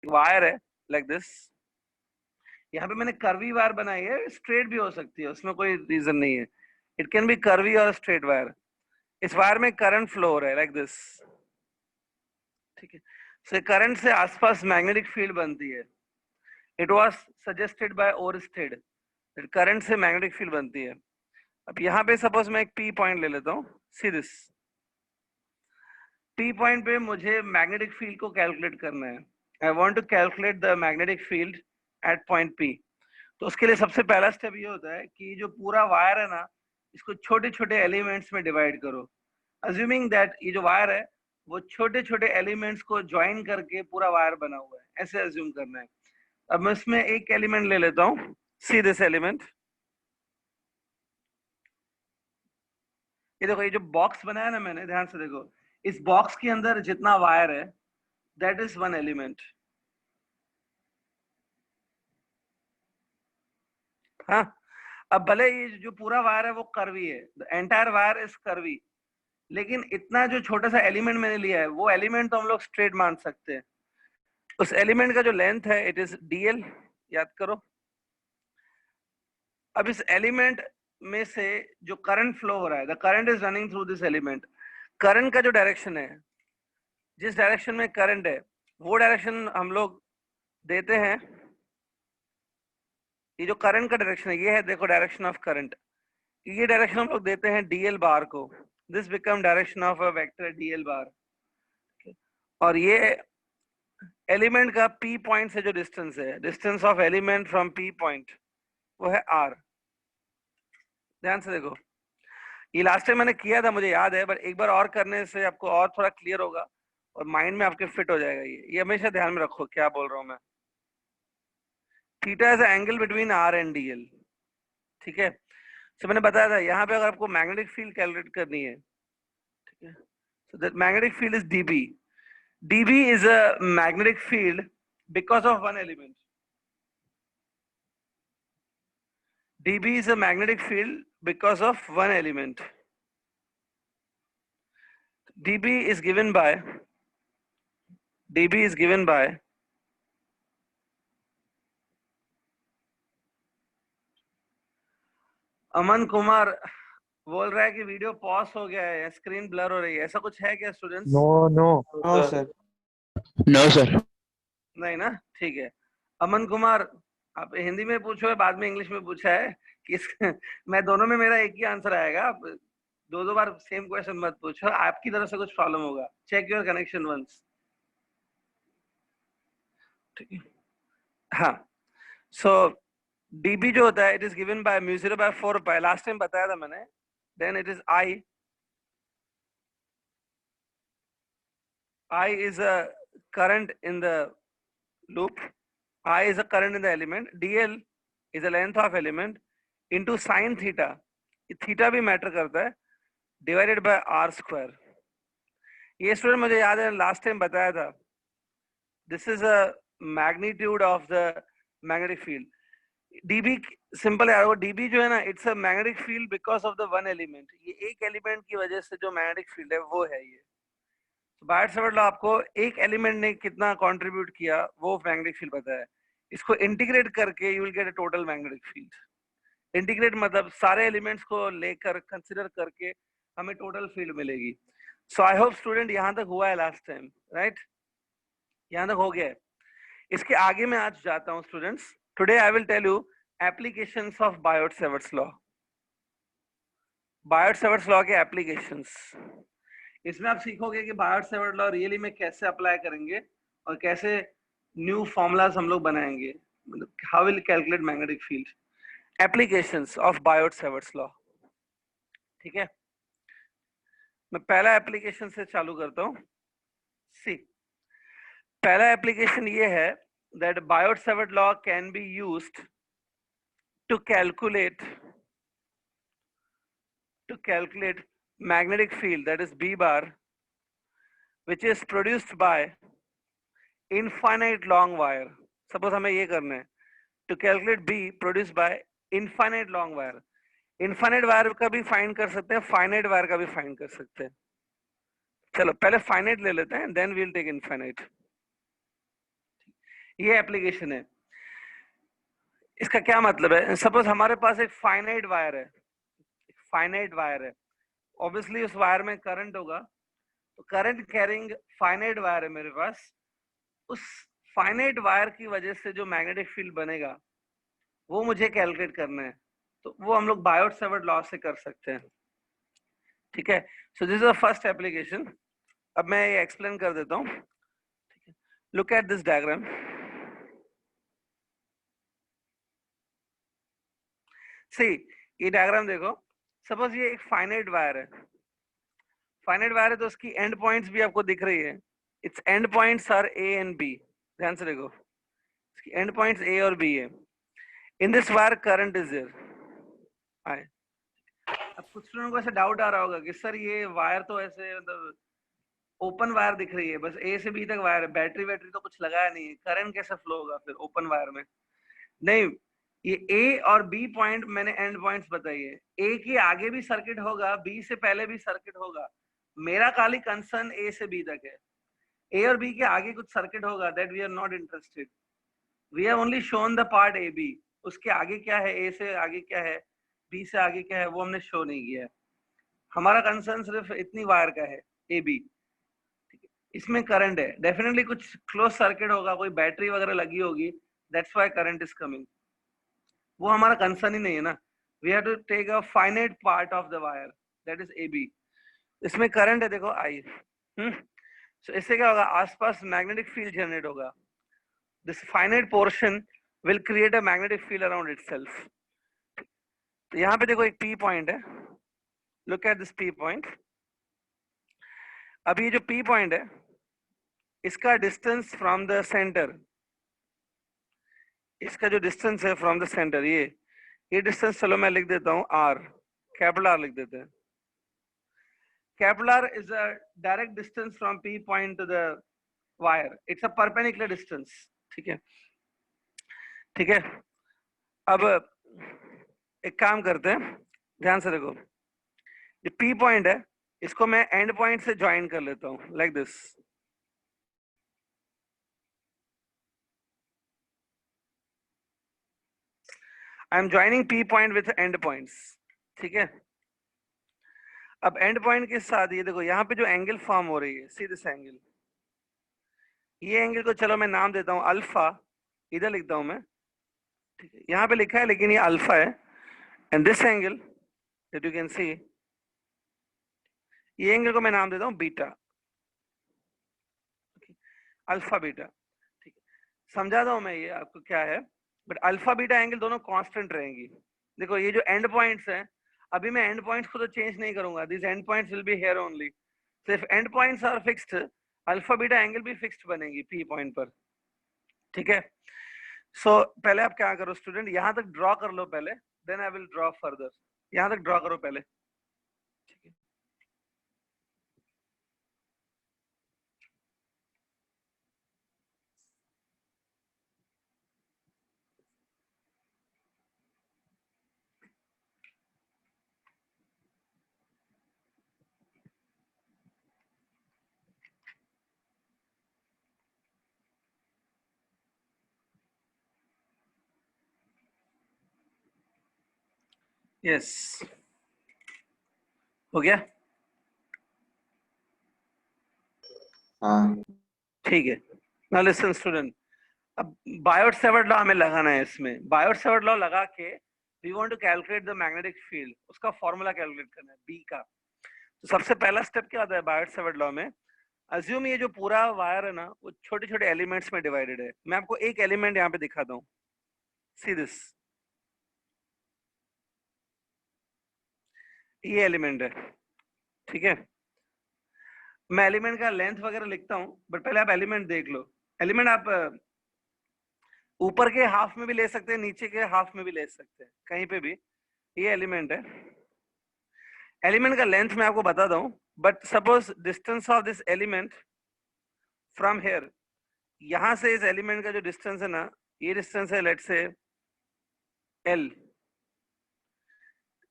Wire है like this, यहाँ पे मैंने कर्वी वायर बनाई है, स्ट्रेट भी हो सकती है, उसमें कोई रीजन नहीं है, इट कैन बी कर्वी और स्ट्रेट वायर। इस वायर में करंट फ्लो हो रहा है लाइक दिस, ठीक है। सो करंट से आसपास मैग्नेटिक फील्ड बनती है। It was suggested by Oersted, current से मैग्नेटिक फील्ड बनती है। अब यहाँ पे सपोज मैं एक पी पॉइंट ले लेता हूँ, सी दिस, पी पॉइंट पे मुझे मैग्नेटिक फील्ड को कैलकुलेट करना है। I want to calculate the magnetic field at point P. तो उसके लिए सबसे पहला स्टेप ये होता है कि जो पूरा वायर है ना, इसको छोटे छोटे एलिमेंट्स में डिवाइड करो। अज्यूमिंग दैट ये जो वायर है वो छोटे छोटे एलिमेंट्स को ज्वाइन करके पूरा वायर बना हुआ है, ऐसे अज्यूम करना है। अब मैं इसमें एक एलिमेंट ले लेता हूँ, सी दिस एलिमेंट। ये देखो, ये जो बॉक्स बनाया ना मैंने, ध्यान से देखो, इस बॉक्स के अंदर जितना वायर है दैट इज वन एलिमेंट। हाँ, अब भले ये जो पूरा वायर है वो कर्वी है, the entire wire is curvy, लेकिन इतना जो छोटा सा एलिमेंट मैंने लिया है वो एलिमेंट तो हम लोग स्ट्रेट मान सकते हैं। उस एलिमेंट का जो लेंथ है इट इज डीएल, याद करो। अब इस एलिमेंट में से जो करंट फ्लो हो रहा है, the current is running through this element. Current का जो डायरेक्शन है, जिस डायरेक्शन में करंट है वो डायरेक्शन हम लोग देते हैं। ये जो करंट का डायरेक्शन है ये है, देखो, डायरेक्शन ऑफ करंट। ये डायरेक्शन हम लोग देते हैं डीएल बार को। This become direction of a vector DL बार। और ये एलिमेंट का पी पॉइंट से जो डिस्टेंस है, distance of element from P point, वो है आर। ध्यान से देखो, ये लास्ट टाइम मैंने किया था मुझे याद है, बट एक बार और करने से आपको और थोड़ा क्लियर होगा और माइंड में आपके फिट हो जाएगा। ये हमेशा ध्यान में रखो क्या बोल रहा हूँ मैं। Theta is angle between R and DL, ठीक है। तो मैंने बताया था यहाँ पे अगर आपको मैग्नेटिक फील्ड कैलकुलेट करनी है, ठीक है, so that magnetic field is dB. dB is a magnetic field because of one element. dB is a magnetic field because of one element. dB is given by dB is given by Aman Kumar बोल रहा है कि video pause हो गया है, screen blur हो रही है, ऐसा कुछ है क्या students? No no no sir. No sir. नहीं ना, ठीक है। अमन कुमार, आप हिंदी में पूछो, बाद में इंग्लिश में पूछा है कि मैं दोनों में मेरा एक ही आंसर आएगा। आप दो दो बार सेम क्वेश्चन मत पूछो, आपकी तरफ से कुछ प्रॉब्लम होगा। चेक योर कनेक्शन वंस, ठीक है। हाँ, सो dB जो होता है it is given by mu 0/4 pi, last time बताया था मैंने। Then it is I is a current in the loop, I is a current in the element, dl is the length of element into sin theta, theta भी matter करता है, divided by R square. ये student मुझे याद है last time बताया था, this is a magnitude of the magnetic field. dB simple है, dB जो है ना, it's a magnetic field because of the one element. ये एक एलिमेंट की वजह से जो मैग्नेटिक फील्ड है वो है ये। बायट सेवर्ट लॉ आपको एक एलिमेंट ने कितना कंट्रीब्यूट किया वो मैग्नेटिक फील्ड पता है। इसको इंटीग्रेट करके you will get a total magnetic field. Integrate मतलब सारे एलिमेंट्स को लेकर कंसीडर करके हमें टोटल फील्ड मिलेगी। सो आई होप स्टूडेंट यहाँ तक हुआ है लास्ट टाइम, राइट? यहाँ तक हो गया है। इसके आगे मैं आज जाता हूँ students. Today I will tell you applications of Biot Savart's law. Biot Savart's law के एप्लीकेशंस, इसमें आप सीखोगे कि बायट सेवर्ट लॉ रियली में कैसे अप्लाई करेंगे और कैसे न्यू फॉर्मूलाज हम लोग बनाएंगे, मतलब how will calculate magnetic field. Applications of Biot Savart's law, ठीक है। मैं पहला एप्लीकेशन से चालू करता हूँ। सी, पहला एप्लीकेशन ये है that Biot Savart law can be used to calculate magnetic field, that is B bar, which is produced by infinite long wire. Suppose हमें ये करना है to calculate B produced by infinite long wire. Infinite wire का भी find कर सकते हैं, finite wire का भी फाइंड कर सकते हैं। चलो पहले finite ले लेते हैं, then we'll take infinite. ये एप्लीकेशन है। इसका क्या मतलब है, सपोज हमारे पास एक फाइनाइट वायर है, फाइनाइट वायर है, ऑब्वियसली उस वायर में करंट होगा, तो करंट कैरिंग फाइनाइट वायर है मेरे पास, उस फाइनाइट वायर की वजह से जो मैग्नेटिक फील्ड बनेगा वो मुझे कैलकुलेट करना है, तो वो हम लोग बायोट सेवर्ट लॉ से कर सकते हैं। ठीक है, so this is the first application. अब मैं ये एक्सप्लेन कर देता हूँ। Look at this diagram. See, ये डायग्राम देखो, सपोज ये एक फाइनाइट वायर है, फाइनाइट वायर है तो उसकी एंड पॉइंट्स भी आपको दिख रही है, its end points are A and B. ध्यान से देखो, इसकी एंड पॉइंट्स ए और बी है। In this wire current is there. I, अब कुछ स्टूडेंट को ऐसे डाउट आ रहा होगा कि सर ये वायर तो ऐसे मतलब ओपन वायर दिख रही है, बस ए से बी तक वायर है, बैटरी वैटरी तो कुछ लगाया नहीं है, करंट कैसे फ्लो होगा फिर ओपन वायर में? नहीं, ये ए और बी पॉइंट मैंने एंड पॉइंट्स बताई है, ए के आगे भी सर्किट होगा, बी से पहले भी सर्किट होगा, मेरा खाली कंसर्न ए से बी तक है। ए और बी के आगे कुछ सर्किट होगा, that we are not interested, we have only shown the part A B. उसके आगे क्या है, ए से आगे क्या है, बी से आगे क्या है, वो हमने शो नहीं किया है। हमारा कंसर्न सिर्फ इतनी वायर का है, ए बी। इसमें करंट है, डेफिनेटली कुछ क्लोज सर्किट होगा, कोई बैटरी वगैरह लगी होगी, that's why current is coming. वो हमारा कंसर्न ही नहीं है ना, we have to take a finite part of the wire, that is A B. इसमें करंट है देखो आई। सो इससे क्या होगा, आसपास मैग्नेटिक फील्ड जनरेट होगा, this finite portion will create a magnetic field around itself. तो यहाँ पे देखो एक पी पॉइंट है, look at this P point. अभी जो पी पॉइंट है इसका डिस्टेंस फ्रॉम द सेंटर, इसका जो डिस्टेंस है फ्रॉम द सेंटर, ये डिस्टेंस चलो मैं लिख देता हूं आर, कैपिटल आर लिख देते हैं। Capital R is a direct distance from P point two the wire, it's a perpendicular distance. ठीक है, ठीक है। अब एक काम करते हैं, ध्यान से देखो, ये पी पॉइंट है, इसको मैं एंड पॉइंट से ज्वाइन कर लेता हूं like this. I am joining P point with and points. ठीक है, अब एंड पॉइंट के साथ ये देखो यहाँ पे जो एंगल फॉर्म हो रही है, सी दिस एंगल, ये एंगल को चलो मैं नाम देता हूँ अल्फा, इधर लिखता हूँ मैं। ठीक है, यहाँ पे लिखा है लेकिन ये अल्फा है, and this angle that you can see, ये एंगल को मैं नाम देता हूँ बीटा, अल्फा बीटा। ठीक है, समझाता हूँ मैं ये आपको क्या है, बट अल्फा बीटा एंगल दोनों कांस्टेंट रहेंगी। देखो ये जो एंड पॉइंट्स हैं, अभी मैं एंड पॉइंट्स को तो चेंज नहीं करूंगा, this end points will be here only, सिर्फ end points are fixed, alpha beta angle भी फिक्स्ड बनेगी पी पॉइंट पर। ठीक है, सो पहले आप क्या करो स्टूडेंट, यहां तक ड्रॉ कर लो पहले, then I will draw further. यहां तक ड्रॉ करो पहले। ठीक है, यस, हो गया। हाँ ठीक है, नाउ लिसन स्टूडेंट, अब बायोट सेवर्ट लॉ हमें लगाना है, इसमें बायोट सेवर्ट लॉ लगा के we want to calculate the magnetic field, उसका फॉर्मूला कैलकुलेट करना है बी का। तो सबसे पहला स्टेप क्या होता है बायोट सेवर्ट लॉ में, अज्यूम ये जो पूरा वायर है ना वो छोटे छोटे एलिमेंट्स में डिवाइडेड है। मैं आपको एक एलिमेंट यहाँ पे दिखाता हूँ, सी दिस, ये एलिमेंट है। ठीक है, मैं एलिमेंट का लेंथ वगैरह लिखता हूँ, बट पहले आप एलिमेंट देख लो। एलिमेंट आप ऊपर के हाफ में भी ले सकते हैं, नीचे के हाफ में भी ले सकते हैं, कहीं पे भी। ये एलिमेंट है, एलिमेंट का लेंथ मैं आपको बताता हूँ, but suppose distance of this element from here, यहां से इस एलिमेंट का जो डिस्टेंस है ना, ये डिस्टेंस है लेट्स से एल,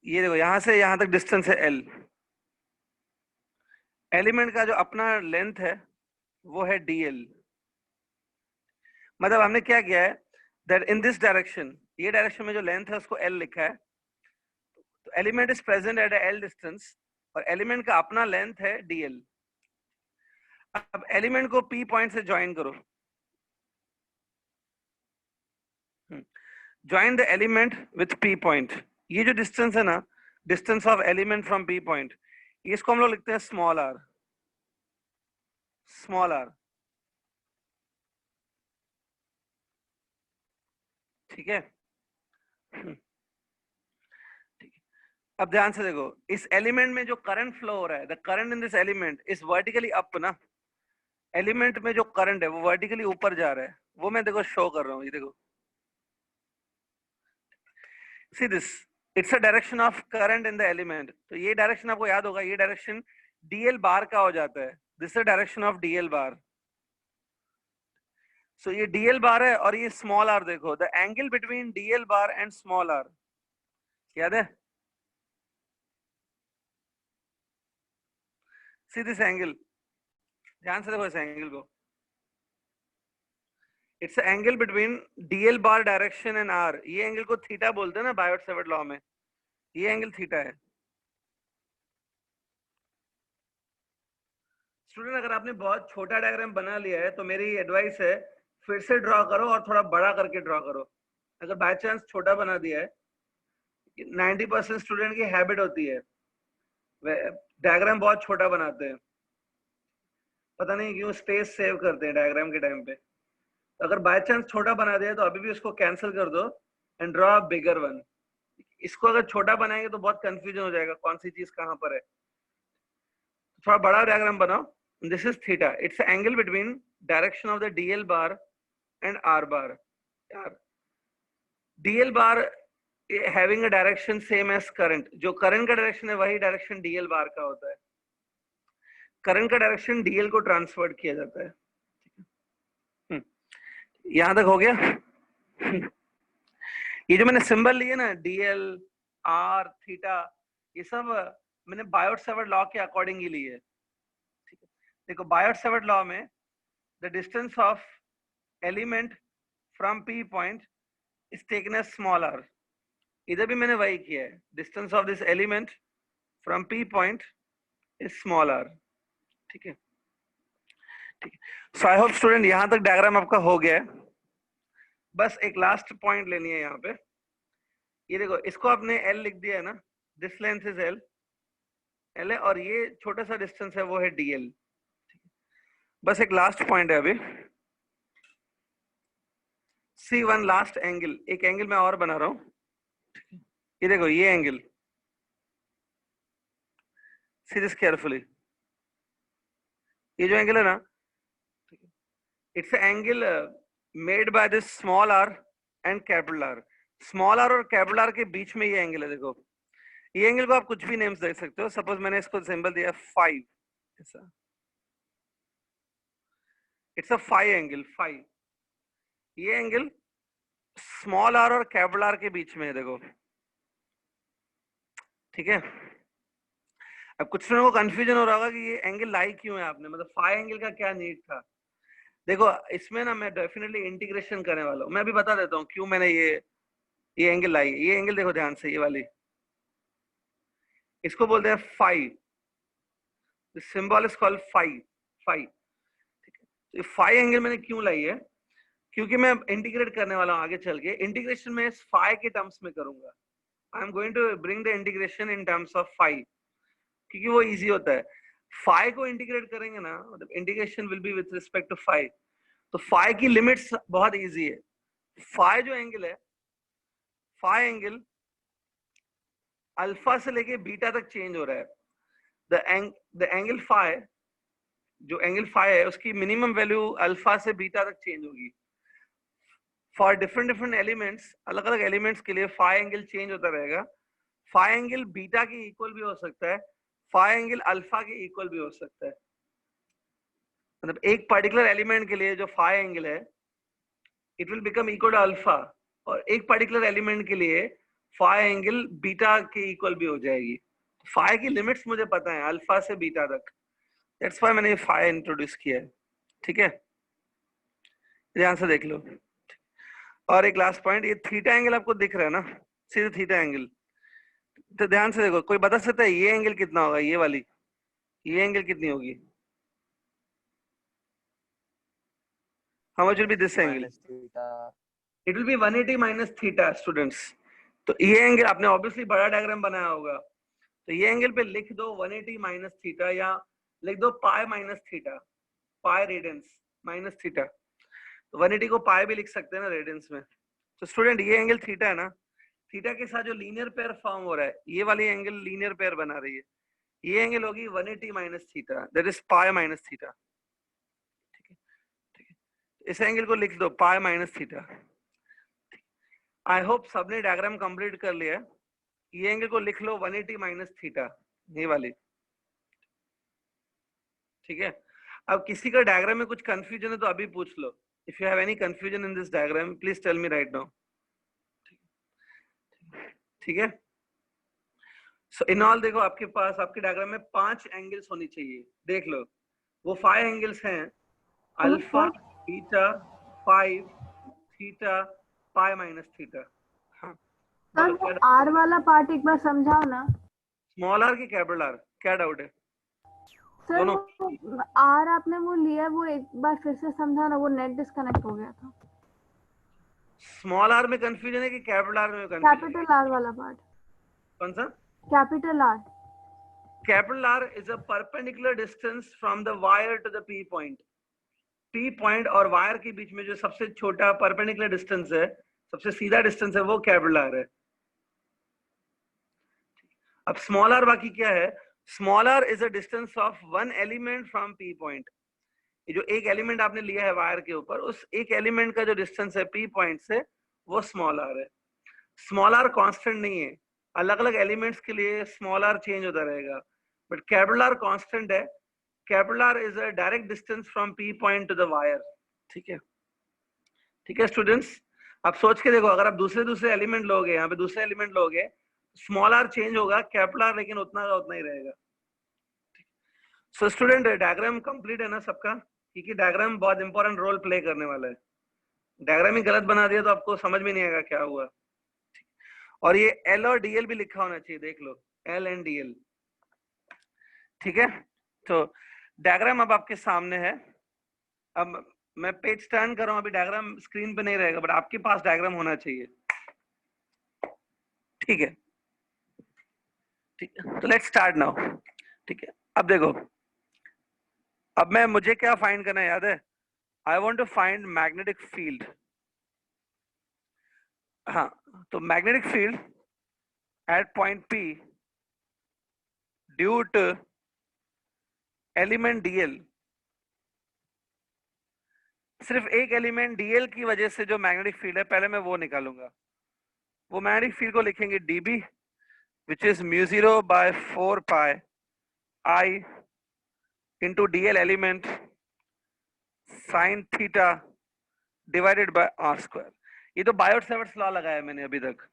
ये देखो यहां से यहां तक डिस्टेंस है एल। एलिमेंट का जो अपना लेंथ है वो है डीएल, मतलब हमने क्या किया है दैट इन दिस डायरेक्शन, ये डायरेक्शन में जो लेंथ है उसको एल लिखा है, तो element is present at L distance और एलिमेंट का अपना लेंथ है डीएल। अब एलिमेंट को पी पॉइंट से ज्वाइन करो, join the element with P point. ये जो डिस्टेंस है ना, distance of element from P point, इसको हम लोग लिखते हैं स्मॉल आर, स्मॉल आर, ठीक है। अब ध्यान से देखो, इस एलिमेंट में जो करंट फ्लो हो रहा है, the current in this element is vertically up ना, एलिमेंट में जो करंट है वो वर्टिकली ऊपर जा रहा है, वो मैं देखो शो कर रहा हूँ, ये देखो, see this, it's a direction of current in the element. तो ये डायरेक्शन आपको याद होगा, ये डायरेक्शन डीएल बार का हो जाता है, this is direction of DL bar. So ये डीएल बार है और ये स्मॉल आर, देखो the angle between DL bar and small R, याद है, सी दिस एंगल, ध्यान से देखो इस एंगल को, its angle between DL bar direction and R. ये एंगल को थीटा बोलते हैं ना बायोट-सावर्ट लॉ में, ये एंगल थीटा है। स्टूडेंट अगर आपने बहुत छोटा डायग्राम बना लिया है तो मेरी एडवाइस है फिर से ड्रॉ करो और थोड़ा बड़ा करके ड्रॉ करो। अगर बाय चांस छोटा बना दिया है, 90% स्टूडेंट की हैबिट होती है डायग्राम बहुत छोटा बनाते हैं, पता नहीं क्यों स्पेस सेव करते हैं डायग्राम के टाइम पे। तो अगर बाय चांस छोटा बना दिया तो अभी भी उसको कैंसिल कर दो and draw a bigger one. इसको अगर छोटा बनाएंगे तो बहुत कंफ्यूजन हो जाएगा कौन सी चीज कहां पर है। थोड़ा बड़ा डायग्राम बनाओ, this is theta, it's angle between direction of the DL bar and R bar. यार DL bar having a direction same as current, जो करंट का डायरेक्शन है वही डायरेक्शन डीएल बार का होता है, करंट का डायरेक्शन डीएल को ट्रांसफर किया जाता है। यहां तक हो गया। ये जो मैंने सिंबल लिए ना डीएल आर थीटा, ये सब मैंने बायोट-सावर्ट लॉ के अकॉर्डिंग ही लिए। देखो बायोट-सावर्ट लॉ में the distance of element from P point is taken as small R, इधर भी मैंने वही किया है, distance of this element from P point is small R, ठीक है, ठीक है। सो आई होप स्टूडेंट यहां तक डायग्राम आपका हो गया है। बस एक लास्ट पॉइंट लेनी है यहाँ पे, ये देखो इसको आपने एल लिख दिया है ना, this length is L, L है, और ये छोटा सा डिस्टेंस है वो है डीएल। बस एक लास्ट पॉइंट है अभी, सी वन लास्ट एंगल, एक एंगल मैं और बना रहा हूं, ये देखो ये एंगल, सी दिस केयरफुली, ये जो एंगल है ना, its angle made by this small R and capital R. Small R और कैपिटल आर के बीच में ये एंगल है, देखो ये एंगल को आप कुछ भी नेम्स दे सकते हो, सपोज मैंने इसको सिंबल दिया 5, ऐसा, इट्स अ 5 एंगल 5, ये एंगल स्मॉल आर और कैपिटल आर के बीच में है, देखो, ठीक है। अब कुछ लोगों को कंफ्यूजन हो रहा होगा कि ये एंगल लाई क्यों है आपने, मतलब 5 एंगल का क्या नीड था। देखो इसमें ना मैं डेफिनेटली इंटीग्रेशन करने वाला हूँ, मैं अभी बता देता हूँ क्यों मैंने ये एंगल लाई। ये एंगल देखो ध्यान से, ये वाली, इसको बोलते हैं 5, सिंबल इज कॉल्ड 5, 5, ठीक है। 5 एंगल मैंने क्यों लाई है, क्योंकि मैं इंटीग्रेट करने वाला हूँ आगे चल के, इंटीग्रेशन में फाई के टर्म्स में करूंगा, I am going to bring the integration in terms of phi, क्योंकि वो इजी होता है। फाई को इंटीग्रेट करेंगे ना, मतलब integration will be with respect to phi, तो फाई की लिमिट्स बहुत इजी है। फाई जो एंगल है, फाई एंगल अल्फा से लेके बीटा तक चेंज हो रहा है। द एंगल फाई, जो एंगल फाई है उसकी मिनिमम वैल्यू अल्फा से बीटा तक चेंज होगी। फॉर डिफरेंट डिफरेंट एलिमेंट्स, अलग अलग एलिमेंट्स के लिए फाई एंगल चेंज होता रहेगा। फाई एंगल बीटा के इक्वल भी हो सकता है, फाई एंगल अल्फा के इक्वल भी हो सकता है। मतलब एक पर्टिकुलर एलिमेंट के लिए जो फाई एंगल है it will become equal to alpha, और एक पर्टिकुलर एलिमेंट के लिए फाई एंगल बीटा के इक्वल भी हो जाएगी। फाई की लिमिट्स मुझे पता है अल्फा से बीटा तक, दैट्स व्हाई मैंने ये फाई इंट्रोड्यूस किया है, ठीक है। ध्यान से देख लो। और एक लास्ट पॉइंट, ये थीटा एंगल आपको दिख रहा है ना, सीधे थीटा एंगल, तो ध्यान से देखो, कोई बता सकता है ये एंगल कितना होगा, ये वाली, ये एंगल कितनी होगी? How much will be this angle? Minus theta. It will be 180 minus theta students. तो ये एंगल आपने ऑब्वियसली बड़ा डायग्राम बनाया होगा, तो ये एंगल पे लिख दो 180 माइनस थीटा, या लिख दो पाई माइनस थीटा, पाई रेडियंस माइनस थीटा। तो 180 को पाई भी लिख सकते हैं ना रेडियंस में। तो स्टूडेंट ये एंगल थीटा है ना, थीटा के साथ जो लीनियर पेयर फॉर्म हो रहा है, ये वाली एंगल लीनियर पेयर बना रही है, ये एंगल होगी 180 minus theta, that is pi minus theta. ठीक है, ठीक है, इस एंगल को लिख दो पाई माइनस थीटा। आई होप सबने डायग्राम कंप्लीट कर लिया। ये एंगल को लिख लो 180 माइनस थीटा, ये वाली। ठीक है, अब किसी का डायग्राम में कुछ कंफ्यूजन है तो अभी पूछ लो। If you have any confusion in this diagram please tell me right now. ठीक है, सो इन ऑल देखो, आपके पास आपके डायग्राम में 5 एंगल्स होनी चाहिए, देख लो वो 5 एंगल्स हैं, अल्फा, बीटा, 5, थीटा, पाई माइनस थीटा। हाँ, सर वो आर वाला पार्ट एक बार समझाओ ना। स्मॉल आर की कैपिटल आर, क्या डाउट है? सर दोनों। वो आर आपने वो लिया, वो एक बार फिर से समझाओ ना, वो नेट डिस्कनेक्ट हो गया था। स्मॉल आर में कंफ्यूजन है कि कैपिटल आर में कंफ्यूजन? कैपिटल आर वाला पार्ट। कौन सा? Capital R. Capital R is a perpendicular distance from the wire to the P point. P point और वायर के बीच में जो सबसे छोटा perpendicular distance है, सबसे सीधा distance है, वो capital R है। अब small r बाकी क्या है? Small r is a distance of one element from P point. ये जो एक एलिमेंट आपने लिया है वायर के ऊपर, उस एक एलिमेंट का जो डिस्टेंस है P पॉइंट से, वो स्मॉल r है। स्मॉल r कांस्टेंट नहीं है, अलग अलग एलिमेंट्स के लिए स्मॉल r चेंज होता रहेगा, बट कैपिटल R कांस्टेंट है। Capital R is a direct distance from P point two the wire. ठीक है, ठीक है स्टूडेंट्स, आप सोच के देखो, अगर आप दूसरे एलिमेंट लोगे, यहाँ पे दूसरे एलिमेंट लोगे, स्मॉल r चेंज होगा, कैपिटल R लेकिन उतना का उतना ही रहेगा। सो स्टूडेंट, डायग्राम कंप्लीट है ना सबका? क्योंकि डायग्राम बहुत इंपॉर्टेंट रोल प्ले करने वाला है। डायग्राम ही गलत बना दिया तो आपको समझ में नहीं आएगा क्या हुआ। और ये एल और डीएल भी लिखा होना चाहिए, देख लो एल एंड डीएल। ठीक है, तो डायग्राम अब आपके सामने है। अब मैं पेज टर्न कर रहा हूं, अभी डायग्राम स्क्रीन पे नहीं रहेगा, बट आपके पास डायग्राम होना चाहिए। ठीक है, ठीक है, तो लेट्स स्टार्ट नाउ। ठीक है, अब देखो, अब मुझे क्या फाइंड करना है, याद है? I want to find magnetic field. हाँ, तो magnetic field at point P due to element DL. सिर्फ एक एलिमेंट डीएल की वजह से जो मैग्नेटिक फील्ड है, पहले मैं वो निकालूंगा। वो मैग्नेटिक फील्ड को लिखेंगे dB, which is mu 0/4 pi I into DL element sine theta divided by R square. ये तो बायोट-सैवर्ट्स लॉ लगाया मैंने अभी तक,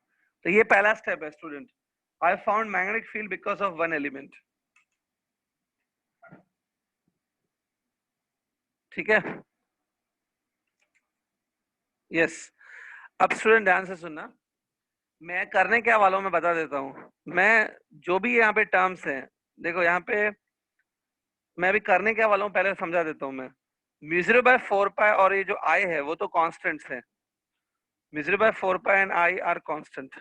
तो ये पहला स्टेप है student. I found magnetic field because of one element. ठीक है, यस। अब स्टूडेंट ध्यान से सुनना, मैं करने क्या वाला हूं मैं बता देता हूं। मैं जो भी यहाँ पे टर्म्स हैं, देखो यहाँ पे मैं अभी करने क्या वाला हूँ पहले समझा देता हूँ मैं। म्यू 0/4 पाई और ये जो I है वो तो कांस्टेंट्स है, mu 0/4 pi and I R constant.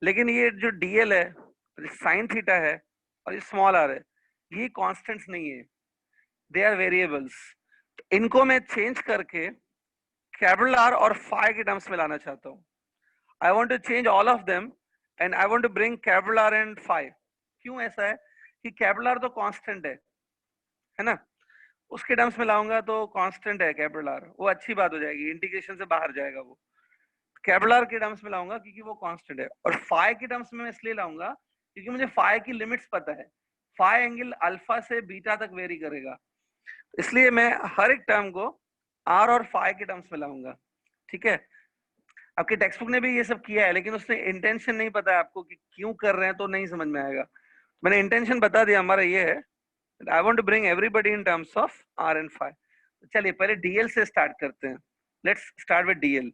लेकिन ये जो डीएल है, साइन थीटा है और ये स्मॉल r है, ये कांस्टेंट्स नहीं है, दे आर वेरिएबल्स। इनको मैं चेंज करके कैपिटल R और फाई के टर्म्स में लाना चाहता हूँ। I want to change all of them and I want to bring capital R and phi। क्यों ऐसा है कि कैपिटल R तो कांस्टेंट है ना, उसके टर्म्स में लाऊंगा तो कांस्टेंट है कैपिटल R, वो अच्छी बात हो जाएगी, इंटीग्रेशन से बाहर जाएगा वो। कैपिटल R के टर्म्स में लाऊंगा क्योंकि वो कांस्टेंट है, और फाई के टर्म्स में मैं इसलिए लाऊंगा क्योंकि मुझे फाई की लिमिट्स पता है। फाई एंगल अल्फा से बीटा तक वेरी करेगा, इसलिए मैं हर एक टर्म को R और फाई के टर्म्स में लाऊंगा। ठीक है, आपके टेक्स्ट बुक ने भी ये सब किया है, लेकिन उसने इंटेंशन नहीं पता है आपको कि क्यों कर रहे हैं, तो नहीं समझ में आएगा। मैंने इंटेंशन बता दिया, हमारा ये है, I want to bring everybody in terms of R and phi. चलिए पहले डीएल से स्टार्ट करते हैं। Let's start with DL.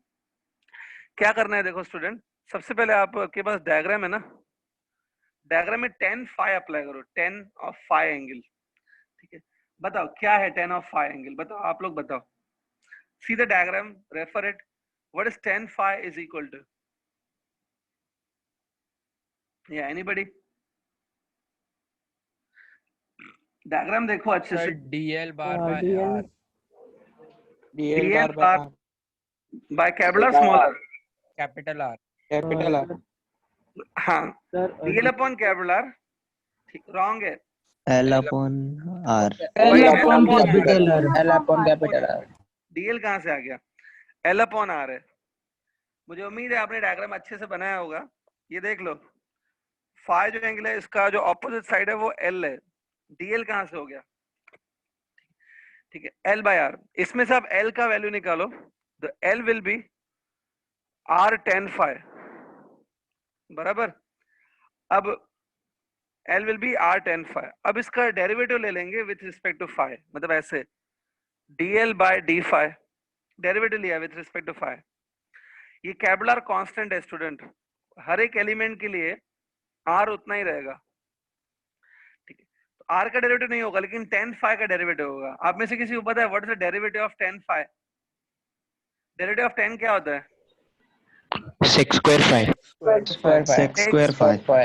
क्या करना है देखो स्टूडेंट, सबसे पहले आपके पास डायग्राम है ना, डायग्राम में tan phi अप्लाई करो, tan of phi एंगल। ठीक है, बताओ क्या है tan of phi एंगल, बताओ आप लोग बताओ। See the diagram, refer it, what is tan phi is equal to, या एनीबॉडी? डायग्राम देखो अच्छे से। DL bar by DL R. DL DL bar by bar R. by capital or smaller? Capital R. Capital R. हाँ, sir DL upon capital R, ठीक wrong है। L upon R. वही L L upon upon capital R। R. L upon capital R. DL कहाँ से आ गया? L upon R है। मुझे उम्मीद है आपने डायग्राम अच्छे से बनाया होगा। ये देख लो, फाई जो एंगल है इसका जो ऑपोजिट साइड है वो L है, DL कहाँ से हो गया? ठीक है, L by R। इसमें से आप L का वैल्यू निकालो, तो L will be R tan phi, बराबर। अब L will be R tan phi। अब इसका डेरिवेटिव ले लेंगे विथ रिस्पेक्ट टू phi, मतलब ऐसे DL by d phi, derivative लिया विथ रिस्पेक्ट टू phi। ये कैपिटल कांस्टेंट है स्टूडेंट, हर एक एलिमेंट के लिए R उतना ही रहेगा। ठीक है, तो R का डेरिवेटिव नहीं होगा लेकिन tan phi का डेरिवेटिव होगा। आप में से किसी को पता है what is the derivative of tan phi? Derivative of tan क्या होता है? Sec square phi. Sec square phi.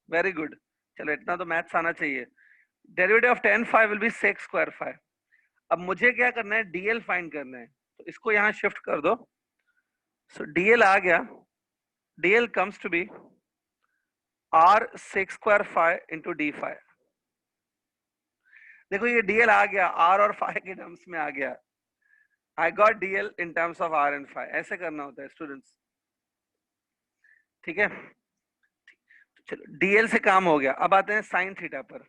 Very good, चलो इतना तो मैथ्स आना चाहिए। Derivative of tan phi will be sec square phi। अब मुझे क्या करना है, DL फाइंड करना है, तो इसको यहाँ शिफ्ट कर दो। सो DL आ गया, DL comes to be R sec square phi into d phi। देखो ये DL आ गया, R और phi के टर्म्स में आ गया। I got DL in terms of R and phi। ऐसे करना होता है स्टूडेंट्स, ठीक है। चलो DL से काम हो गया, अब आते हैं साइन थीटा पर।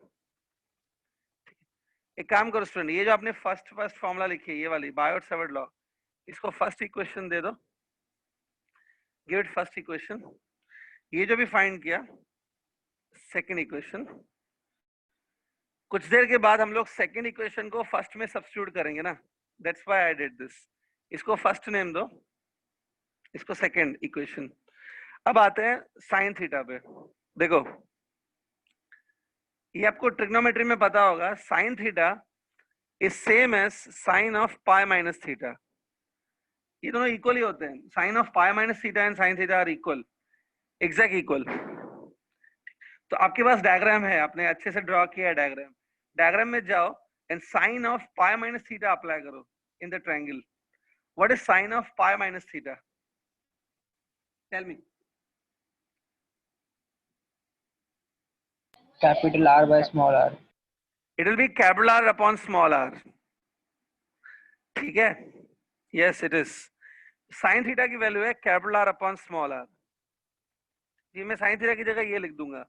एक काम करो स्टूडेंट, ये जो आपने फर्स्ट फॉर्मूला लिखी है, ये वाली बायोट-सावर्ट लॉ, इसको फर्स्ट इक्वेशन दे दो, गिव इट फर्स्ट इक्वेशन। ये जो भी फाइंड किया, सेकंड इक्वेशन। कुछ देर के बाद हम लोग सेकंड इक्वेशन को फर्स्ट में सब्स्टिट्यूट करेंगे ना, that's why I did this. इसको फर्स्ट नेम दो, इसको सेकंड इक्वेशन। अब आते हैं साइन थीटा पे। देखो ये आपको ट्रिग्नोमेट्री में पता होगा, sine theta is same as sine of pi minus theta. ये दोनों इक्वल ही होते हैं, sine of pi minus theta and sine theta are equal, exact equal. तो आपके पास डायग्राम है, आपने अच्छे से ड्रॉ किया है डायग्राम। डायग्राम में जाओ and sine of pi minus theta apply करो in the triangle. What is sine of pi minus theta? Tell me. Capital R by small r. It will be capital R upon small r, ठीक है। yes it is। Sine theta की value है capital R upon small r। जी मैं sine theta की जगह ये लिख दूंगा,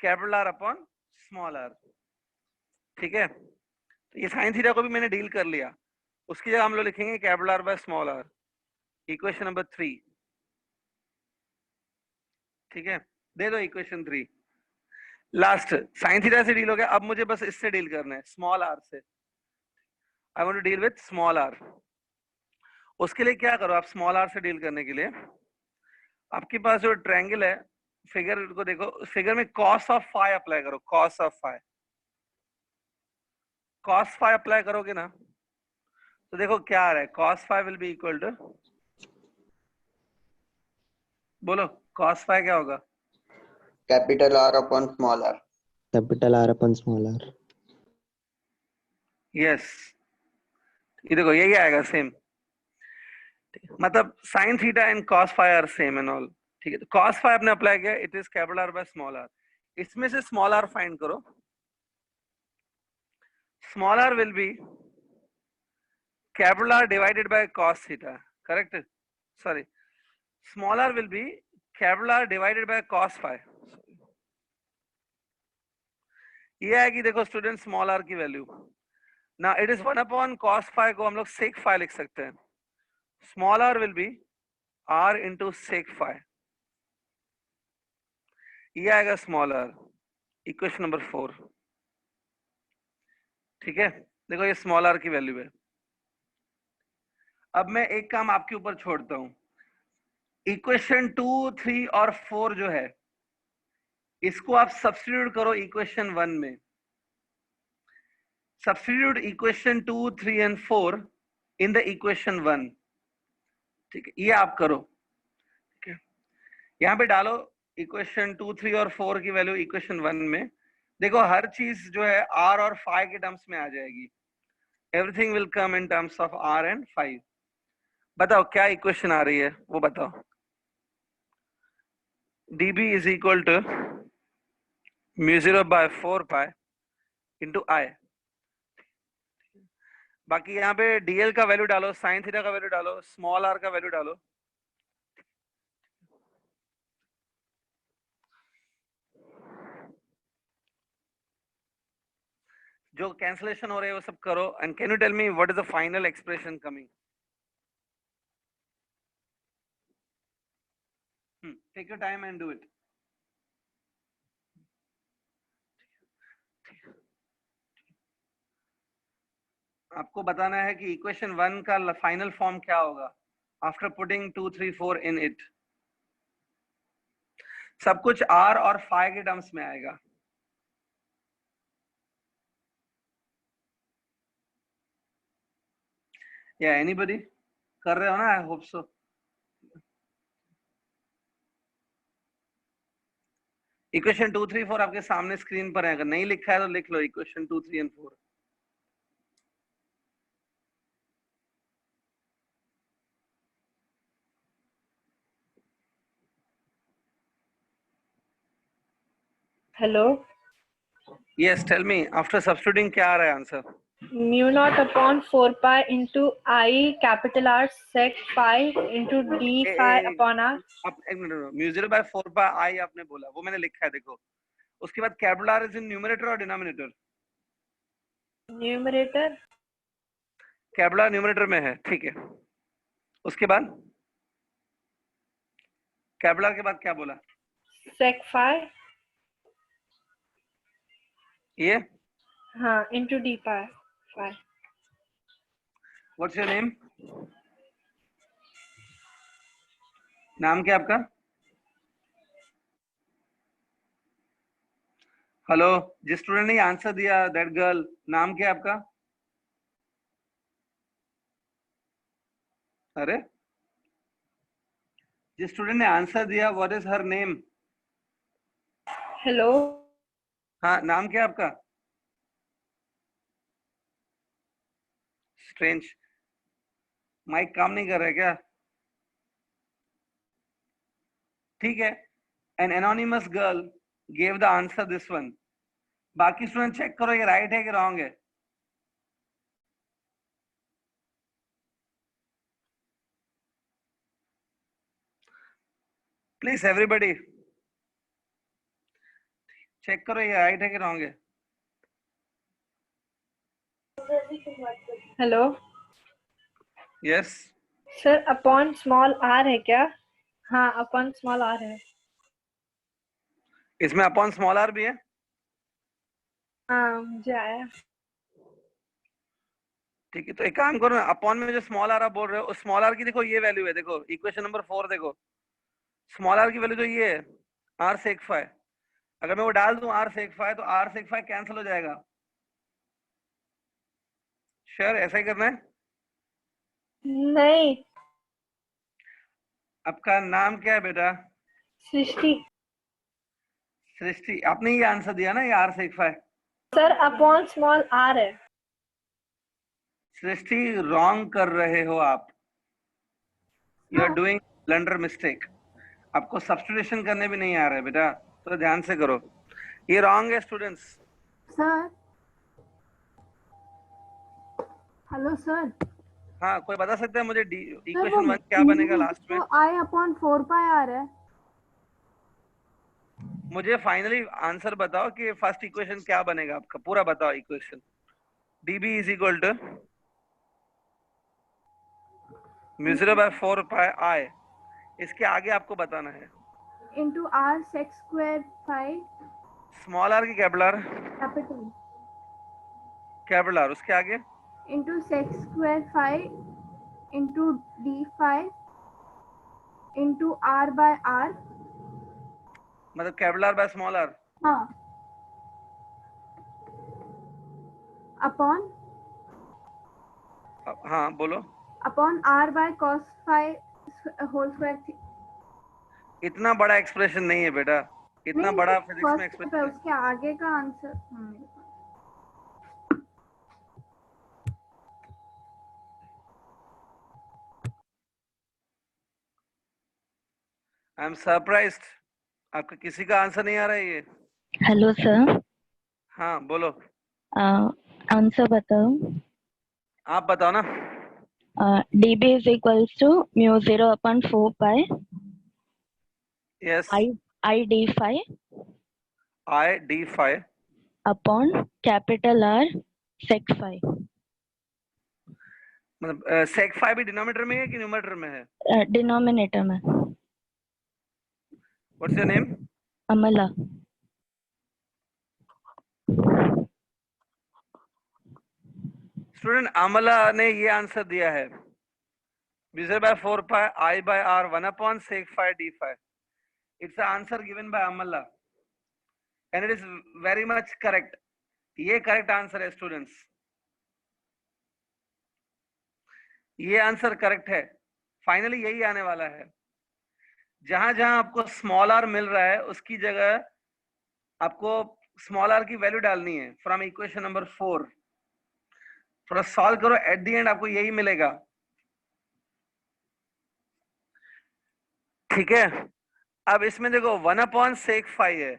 capital R upon small r, ठीक है। तो ये साइन थीटा को भी मैंने डील कर लिया, उसकी जगह हम लोग लिखेंगे capital R by small r, equation number 3, ठीक है। दे दो इक्वेशन 3। लास्ट साइन थीटा से डील हो गया, अब मुझे बस इससे डील करना है, स्मॉल r से। I want to deal with small r। उसके लिए क्या करो आप, स्मॉल r से डील करने के लिए आपके पास जो ट्रायंगल है, फिगर को देखो, फिगर में cos ऑफ फाई अप्लाई करो, cos of phi. cos phi apply करोगे ना, तो देखो क्या आ रहा है, cos phi will be equal to, बोलो cos फाई क्या होगा? Capital R upon small r. Capital R upon small r. Yes, ये देखो यही आएगा सेम, मतलब sine theta and cos phi are same and all, ठीक है। तो cos फाई आपने अप्लाई किया, it is capital R by small r। इसमें से स्मॉल r फाइंड करो, small r will be capital R divided by cos theta, correct? Sorry, small r will be capital R divided by cos phi. ये आएगी देखो student small r की value ना, it is 1 upon cos phi को हम लोग sec phi लिख सकते हैं। Small r will be r into sec phi, ये आएगा स्मॉल r, इक्वेशन नंबर 4, ठीक है। देखो ये स्मॉल r की वैल्यू है। अब मैं एक काम आपके ऊपर छोड़ता हूं, इक्वेशन 2, 3 और 4 जो है इसको आप सब्स्टिट्यूट करो इक्वेशन 1 में। Substitute equation 2, 3 and 4 in the equation 1। ठीक है, ये आप करो। ठीक है, यहाँ पे डालो इक्वेशन 2, 3 और 4 की वैल्यू इक्वेशन 1 में। देखो हर चीज जो है r और phi के टर्म्स में आ जाएगी। Everything will come in terms of r and phi। बताओ क्या इक्वेशन आ रही है वो बताओ। dB is equal to μ0/4 pi into I। बाकी यहाँ पे dl का वैल्यू डालो, साइन थीटा का वैल्यू डालो, स्मॉल r का वैल्यू डालो। जो कैंसलेशन हो रहे हैं वो सब करो। And can you tell me what is the final expression coming? Take your time and do it. आपको बताना है कि इक्वेशन 1 का फाइनल फॉर्म क्या होगा आफ्टर पुटिंग 2, 3, 4 इन इट। सब कुछ r और phi के टर्म्स में आएगा। या एनीबॉडी कर रहे हो ना? I hope so. इक्वेशन 2, 3, 4 आपके सामने स्क्रीन पर है, अगर नहीं लिखा है तो लिख लो equation 2, 3 and 4। Hello. Yes tell me after substituting क्या आ रहा है answer? Mu naught upon 4 pi into I capital R sec phi into D phi upon R. अब एक मिनट, μ0/4 pi I आपने बोला, वो मैंने लिखा है देखो। उसके बाद capital R is in numerator और denominator? Numerator. Capital R numerator में है, ठीक है। उसके बाद कैपिटल R के बाद क्या बोला? Sec phi. ये हाँ into d pi phi. What's your name? नाम क्या आपका? हेलो, जिस स्टूडेंट ने आंसर दिया, दैट गर्ल, नाम क्या आपका? अरे जिस स्टूडेंट ने आंसर दिया, what is her name? Hello. हाँ, नाम क्या आपका? स्ट्रेंज, माइक काम नहीं कर रहा है क्या? ठीक है, an anonymous girl gave the answer this one. बाकी स्टूडेंट चेक करो ये राइट है कि रॉन्ग है। प्लीज एवरीबॉडी चेक करो ये राइट है कि रॉन्ग है। Hello. Yes sir upon small r है क्या? हाँ अपॉन स्मॉल आर है। इसमें अपॉन स्मॉल आर भी है? हाँ मुझे आया। ठीक है, तो एक काम करो, अपॉन में जो स्मॉल आर आप बोल रहे हो, उस स्मॉल आर की देखो ये वैल्यू है, देखो इक्वेशन नंबर 4 देखो, स्मॉल आर की वैल्यू तो ये है r sec phi। अगर मैं वो डाल दूं r sec phi तो r sec phi कैंसिल हो जाएगा। श्योर ऐसा ही करना है? नहीं। आपका नाम क्या है बेटा? सृष्टि। सृष्टि, आपने ये आंसर दिया ना, ये r sec phi। Sir upon small r है। सृष्टि रॉन्ग कर रहे हो आप, you are doing blunder mistake. आपको सब्स्टिट्यूशन करने भी नहीं आ रहा है बेटा, तो ध्यान से करो, ये रॉन्ग है स्टूडेंट्स। Sir hello sir. हाँ, कोई बता सकता है मुझे सर इक्वेशन 1 क्या बनेगा लास्ट में? तो I अपॉन 4 पाई आ रहा है। मुझे फाइनली आंसर बताओ कि फर्स्ट इक्वेशन क्या बनेगा आपका, पूरा बताओ equation. dB is equal to μ0/4 pi I। इसके आगे आपको बताना है into R sec square phi small R की कैपिटल कैपिटल R, उसके आगे into sec square phi into d phi into r by r. मतलब capital R by small R. हाँ, upon हाँ बोलो। upon r by cos phi whole square इतना बड़ा expression नहीं है बेटा, इतना नहीं, बड़ा फिजिक्स में फर्स्ट स्टेप है, एक्सप्रेशन। उसके आगे का आंसर मेरे पास। आई एम सरप्राइज्ड, आपका किसी का आंसर नहीं आ रहा है ये। हेलो सर, हाँ बोलो। आंसर बताओ। आप बताओ ना। dB is equals to mu 0 upon 4 pi यस, I d phi I d phi upon capital R sec phi. मतलब सेक फाई भी डिनोमिनेटर में है कि न्यूमरेटर में है? डिनोमिनेटर में। What's your name? अमला। स्टूडेंट अमला ने ये आंसर दिया है, b0 by 4 pi I by r 1 upon sec phi d phi. It's the answer given by Amala and it is very much correct. ये करेक्ट आंसर है students, ये answer correct है। फाइनली यही आने वाला है, जहां जहां आपको स्मॉल आर मिल रहा है उसकी जगह आपको स्मॉल आर की वैल्यू डालनी है फ्रॉम इक्वेशन नंबर 4। थोड़ा सॉल्व करो, एट द एंड आपको यही मिलेगा। ठीक है, अब इसमें देखो 1 अपॉन सेक फाई है,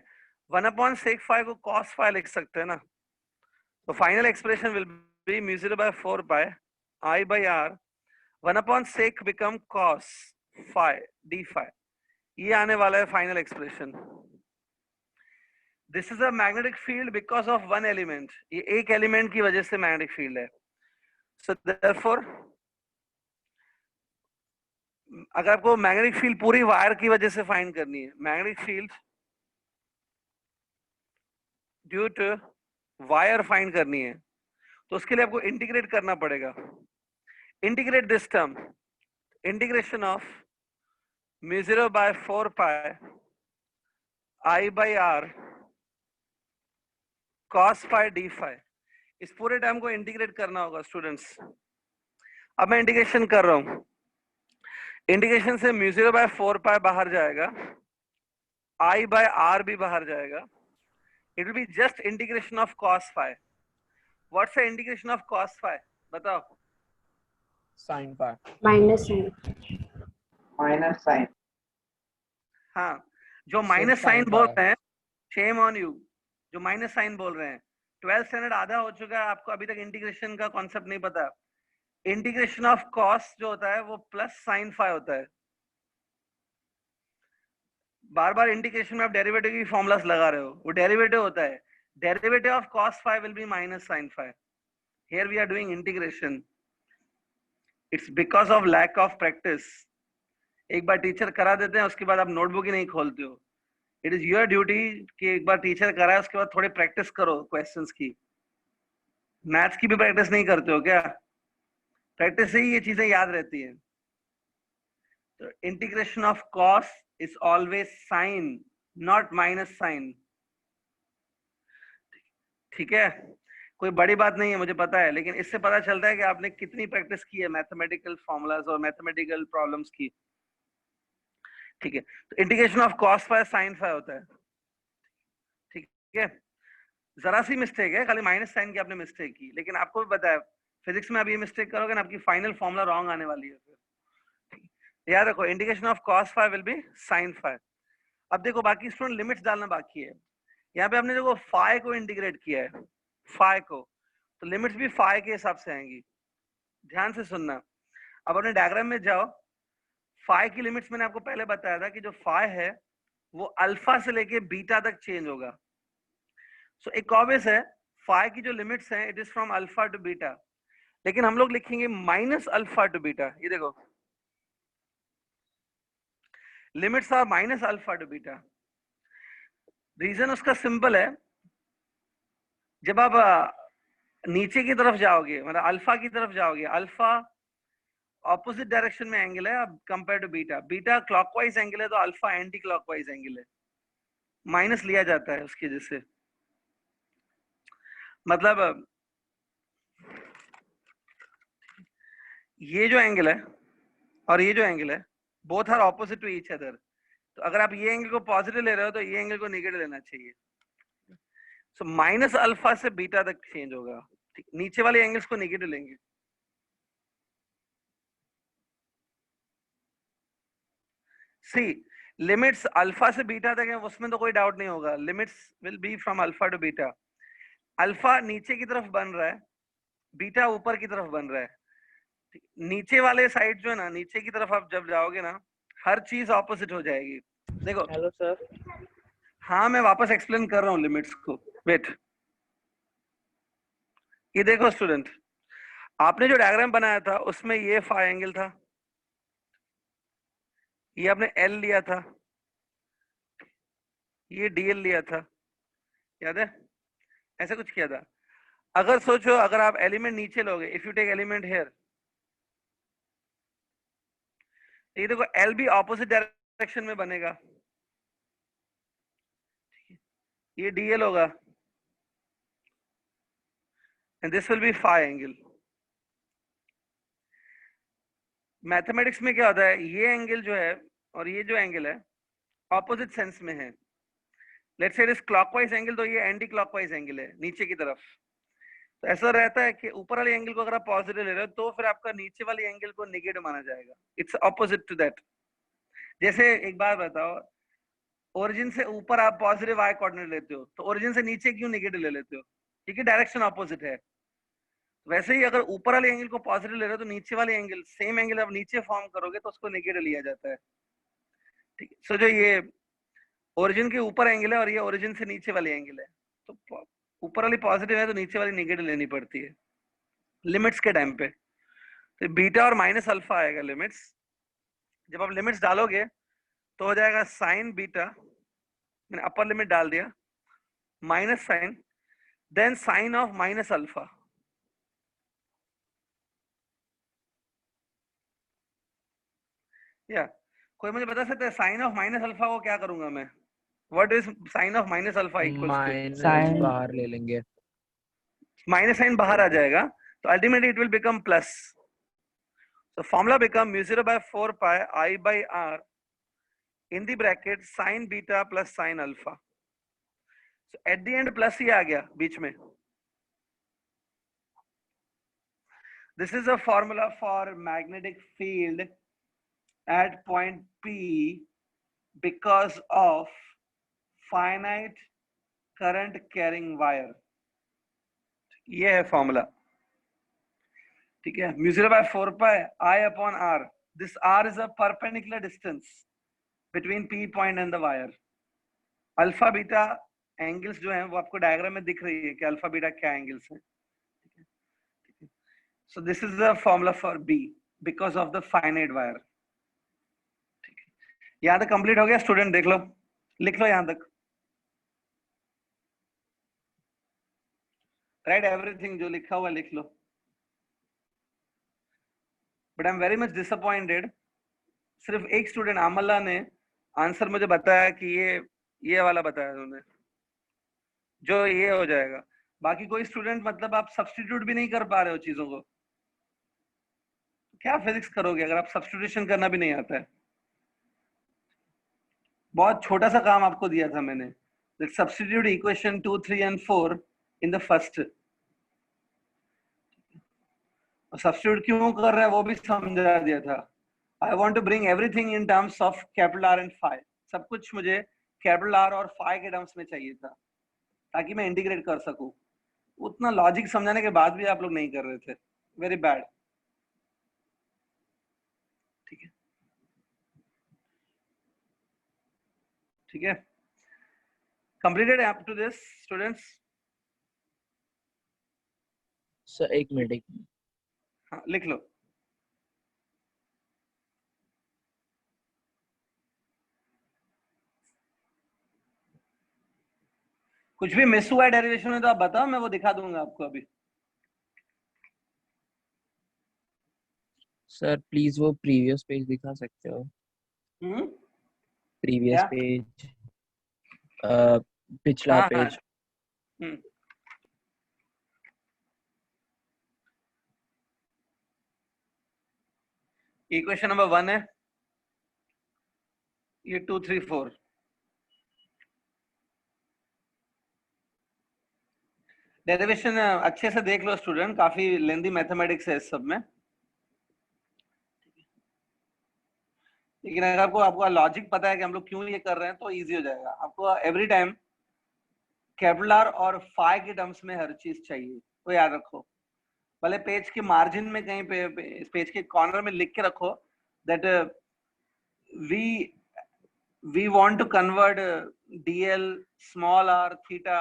1 अपॉन सेक फाई को कॉस फाई लिख सकते हैं ना, तो final expression will be mu 0 by 4 pi I by r 1 upon sec become cos phi d phi। ये आने वाला है final expression. This is a magnetic field because of one element, ये एक एलिमेंट की वजह से मैग्नेटिक फील्ड है। सो देयरफॉर अगर आपको मैग्नेटिक फील्ड पूरी वायर की वजह से फाइंड करनी है, magnetic field due to wire find करनी है, तो उसके लिए आपको इंटीग्रेट करना पड़ेगा। Integrate this term, integration of mu 0 by 4 pi I by r cos phi d phi, इस पूरे टर्म को इंटीग्रेट करना होगा स्टूडेंट्स। अब मैं इंटीग्रेशन कर रहा हूं, इंटीग्रेशन से म्यू 0 by 4 pi बाहर जाएगा, I by r भी बाहर जाएगा, it will be just integration of cos phi। What's the integration of cos phi? बताओ। Sin phi. Minus sign. Minus sine. हाँ, जो माइनस sin साइन phi. बोल रहे हैं, शेम ऑन यू, जो माइनस साइन बोल रहे हैं। 12th स्टैंडर्ड आधा हो चुका है, आपको अभी तक इंटीग्रेशन का कॉन्सेप्ट नहीं पता। इंटीग्रेशन ऑफ कॉस जो होता है वो प्लस साइन फाई होता है। बार बार इंटीग्रेशन में आप डेरिवेटिव की फॉर्मूलास लगा रहे हो, वो डेरिवेटिव होता है। Derivative of cos phi will be minus sine phi. Here we are doing integration, it's because of lack of practice. एक बार टीचर करा देते हैं, उसके बाद आप नोटबुक ही नहीं खोलते हो। इट इज योर ड्यूटी कि एक बार टीचर कराए उसके बाद थोड़ी प्रैक्टिस करो क्वेश्चंस की। मैथ्स की भी प्रैक्टिस नहीं करते हो क्या? प्रैक्टिस से ही ये चीजें याद रहती है। तो integration of cos is always sine, not minus sine. ठीक है, कोई बड़ी बात नहीं है, मुझे पता है, लेकिन इससे पता चलता है कि आपने कितनी प्रैक्टिस की है मैथमेटिकल फॉर्मूलाज और मैथमेटिकल प्रॉब्लम्स की। ठीक है, तो integration of cos phi sine phi होता है। ठीक है, जरा सी मिस्टेक है, खाली माइनस साइन की आपने मिस्टेक की, लेकिन आपको भी पता है फिजिक्स में आप ये मिस्टेक करोगे ना, आपकी फाइनल फॉर्मूला रॉन्ग आने वाली है। फिर याद रखो, integration of cos phi will be sine phi. अब देखो बाकी स्टूडेंट लिमिट्स डालना बाकी है। यहाँ पे आपने देखो फाई को इंटीग्रेट किया है, फाई को, तो लिमिट्स भी फाई के हिसाब से आएंगी। ध्यान से सुनना। अब अपने डायग्राम में जाओ, फाई की लिमिट्स मैंने आपको पहले बताया था कि जो फाई है वो अल्फा से लेके बीटा तक चेंज होगा। सो एक ऑब्वियस है, फाई की जो लिमिट्स हैं it is from alpha to beta, लेकिन हम लोग लिखेंगे माइनस अल्फा टू बीटा। ये देखो, limits are minus alpha to beta. Reason उसका सिंपल है, जब आप नीचे की तरफ जाओगे, मतलब अल्फा की तरफ जाओगे, अल्फा ऑपोजिट डायरेक्शन में एंगल है अब compare to beta. Beta clockwise angle है तो अल्फा एंटी क्लॉकवाइज एंगल है, माइनस लिया जाता है उसकी वजह से। मतलब ये जो एंगल है और ये जो एंगल है both are opposite to each other. तो अगर आप ये एंगल को पॉजिटिव ले रहे हो तो ये एंगल को नेगेटिव लेना चाहिए। सो माइनस अल्फा से बीटा तक चेंज होगा, ठीक, नीचे वाले एंगल्स को नेगेटिव लेंगे। सी लिमिट्स अल्फा से बीटा तक है, उसमें तो कोई डाउट नहीं होगा, limits will be from alpha to beta. Alpha नीचे की तरफ बन रहा है, बीटा ऊपर की तरफ बन रहा है। नीचे वाले साइड जो है ना, नीचे की तरफ आप जब जाओगे ना हर चीज ऑपोजिट हो जाएगी। देखो हेलो सर। हाँ मैं वापस एक्सप्लेन कर रहा हूँ लिमिट्स को, वेट। ये देखो स्टूडेंट, आपने जो डायग्राम बनाया था उसमें ये फाई एंगल था, ये आपने एल लिया था, ये डीएल लिया था, याद है? ऐसा कुछ किया था। अगर सोचो अगर आप एलिमेंट नीचे लोगे, if you take element here, ये देखो एल भी ऑपोजिट डायरेक्शन में बनेगा, ये डीएल होगा and this will be phi angle. Mathematics में क्या होता है, ये एंगल जो है और ये जो एंगल है ऑपोजिट सेंस में है। Let's say it is clockwise angle, तो ये एंटी क्लॉकवाइज एंगल है नीचे की तरफ। तो ऐसा रहता है कि ऊपर वाले एंगल को अगर आप पॉजिटिव ले रहे हो तो फिर आपका नीचे वाले एंगल को नेगेटिव माना जाएगा। It's opposite to that. जैसे एक बात बताओ, ओरिजिन से ऊपर आप पॉजिटिव आई कोऑर्डिनेट लेते हो तो ओरिजिन से नीचे क्यों नेगेटिव ले लेते हो? क्योंकि डायरेक्शन ऑपोजिट है। वैसे ही अगर ऊपर वाले एंगल को पॉजिटिव ले रहे हो तो नीचे वाले एंगल, सेम एंगल आप नीचे फॉर्म करोगे तो उसको नेगेटिव लिया जाता है, ठीक है। सो जो ये ओरिजिन के ऊपर एंगल है और ये ओरिजिन से नीचे वाली एंगल है, तो ऊपर वाली पॉजिटिव है तो नीचे वाली नेगेटिव लेनी पड़ती है लिमिट्स के टाइम पे। तो बीटा और माइनस अल्फा आएगा लिमिट्स। जब आप लिमिट्स डालोगे तो हो जाएगा साइन बीटा, मैंने अपर लिमिट डाल दिया, minus sine, then sine of minus alpha. या कोई मुझे बता सकता है साइन ऑफ माइनस अल्फा को क्या करूंगा मैं? What is sine of minus alpha equals to? Minus बाहर ले लेंगे, माइनस साइन बाहर आ जाएगा तो ultimately it will become plus. So formula become mu 0 by 4 pi I by r in the bracket sin beta plus sin alpha. So at the end plus ही आ गया बीच में। This is a formula for magnetic field at point P because of finite current carrying wire. ये है formula, ठीक है। Mu 0 by 4 pi I upon r. This r is a perpendicular distance between P point and the wire. Alpha beta angles जो हैं वो आपको diagram में दिख रही है कि अल्फा बीटा क्या एंगल्स हैं, ठीक है। So this is the formula for B because of the finite wire, ठीक है। यहाँ तक कंप्लीट हो गया स्टूडेंट? देख लो, लिख लो यहाँ तक, राइट एवरीथिंग जो लिखा हुआ लिख लो। But I am very much disappointed, सिर्फ एक स्टूडेंट आमल्ला ने आंसर मुझे बताया कि ये वाला बताया उन्होंने, जो ये हो जाएगा। बाकी कोई स्टूडेंट, मतलब आप सब्स्टिट्यूट भी नहीं कर पा रहे हो चीजों को, क्या फिजिक्स करोगे अगर आप सब्स्टिट्यूशन करना भी नहीं आता है? बहुत छोटा सा काम आपको दिया था मैंने, substitute equation 2, 3 and 4 in the first. Substitute क्यों कर रहा है वो भी समझा दिया था। I want to bring everything in terms of capital R and phi. सब कुछ मुझे कैपिटल आर और फाई के टर्म्स में चाहिए था ताकि मैं इंटीग्रेट कर सकूं। उतना लॉजिक समझाने के बाद भी आप लोग नहीं कर रहे थे, वेरी बैड, ठीक है, ठीक है। Completed up to this students? Sir एक मिनट। हाँ लिख लो। कुछ भी मिस हुआ है डेरिवेशन में तो आप बताओ, मैं वो दिखा दूंगा आपको अभी। सर प्लीज वो प्रीवियस पेज दिखा सकते हो? प्रीवियस क्या? पेज, पिछला हाँ हाँ पेज। इक्वेशन नंबर 1 है ये, 2 3 4। डेरिवेशन अच्छे से देख लो स्टूडेंट, काफी लेंदी मैथमेटिक्स है इस सब में, लेकिन अगर आपको आपका लॉजिक पता है कि हम लोग क्यों ये कर रहे हैं तो इजी हो जाएगा आपको। एवरी टाइम कैपिटल और फाई के टर्म्स में हर चीज चाहिए, तो याद रखो। भले पेज के मार्जिन में कहीं पे पेज के कॉर्नर में लिख के रखो that we want to convert dl, small r, theta,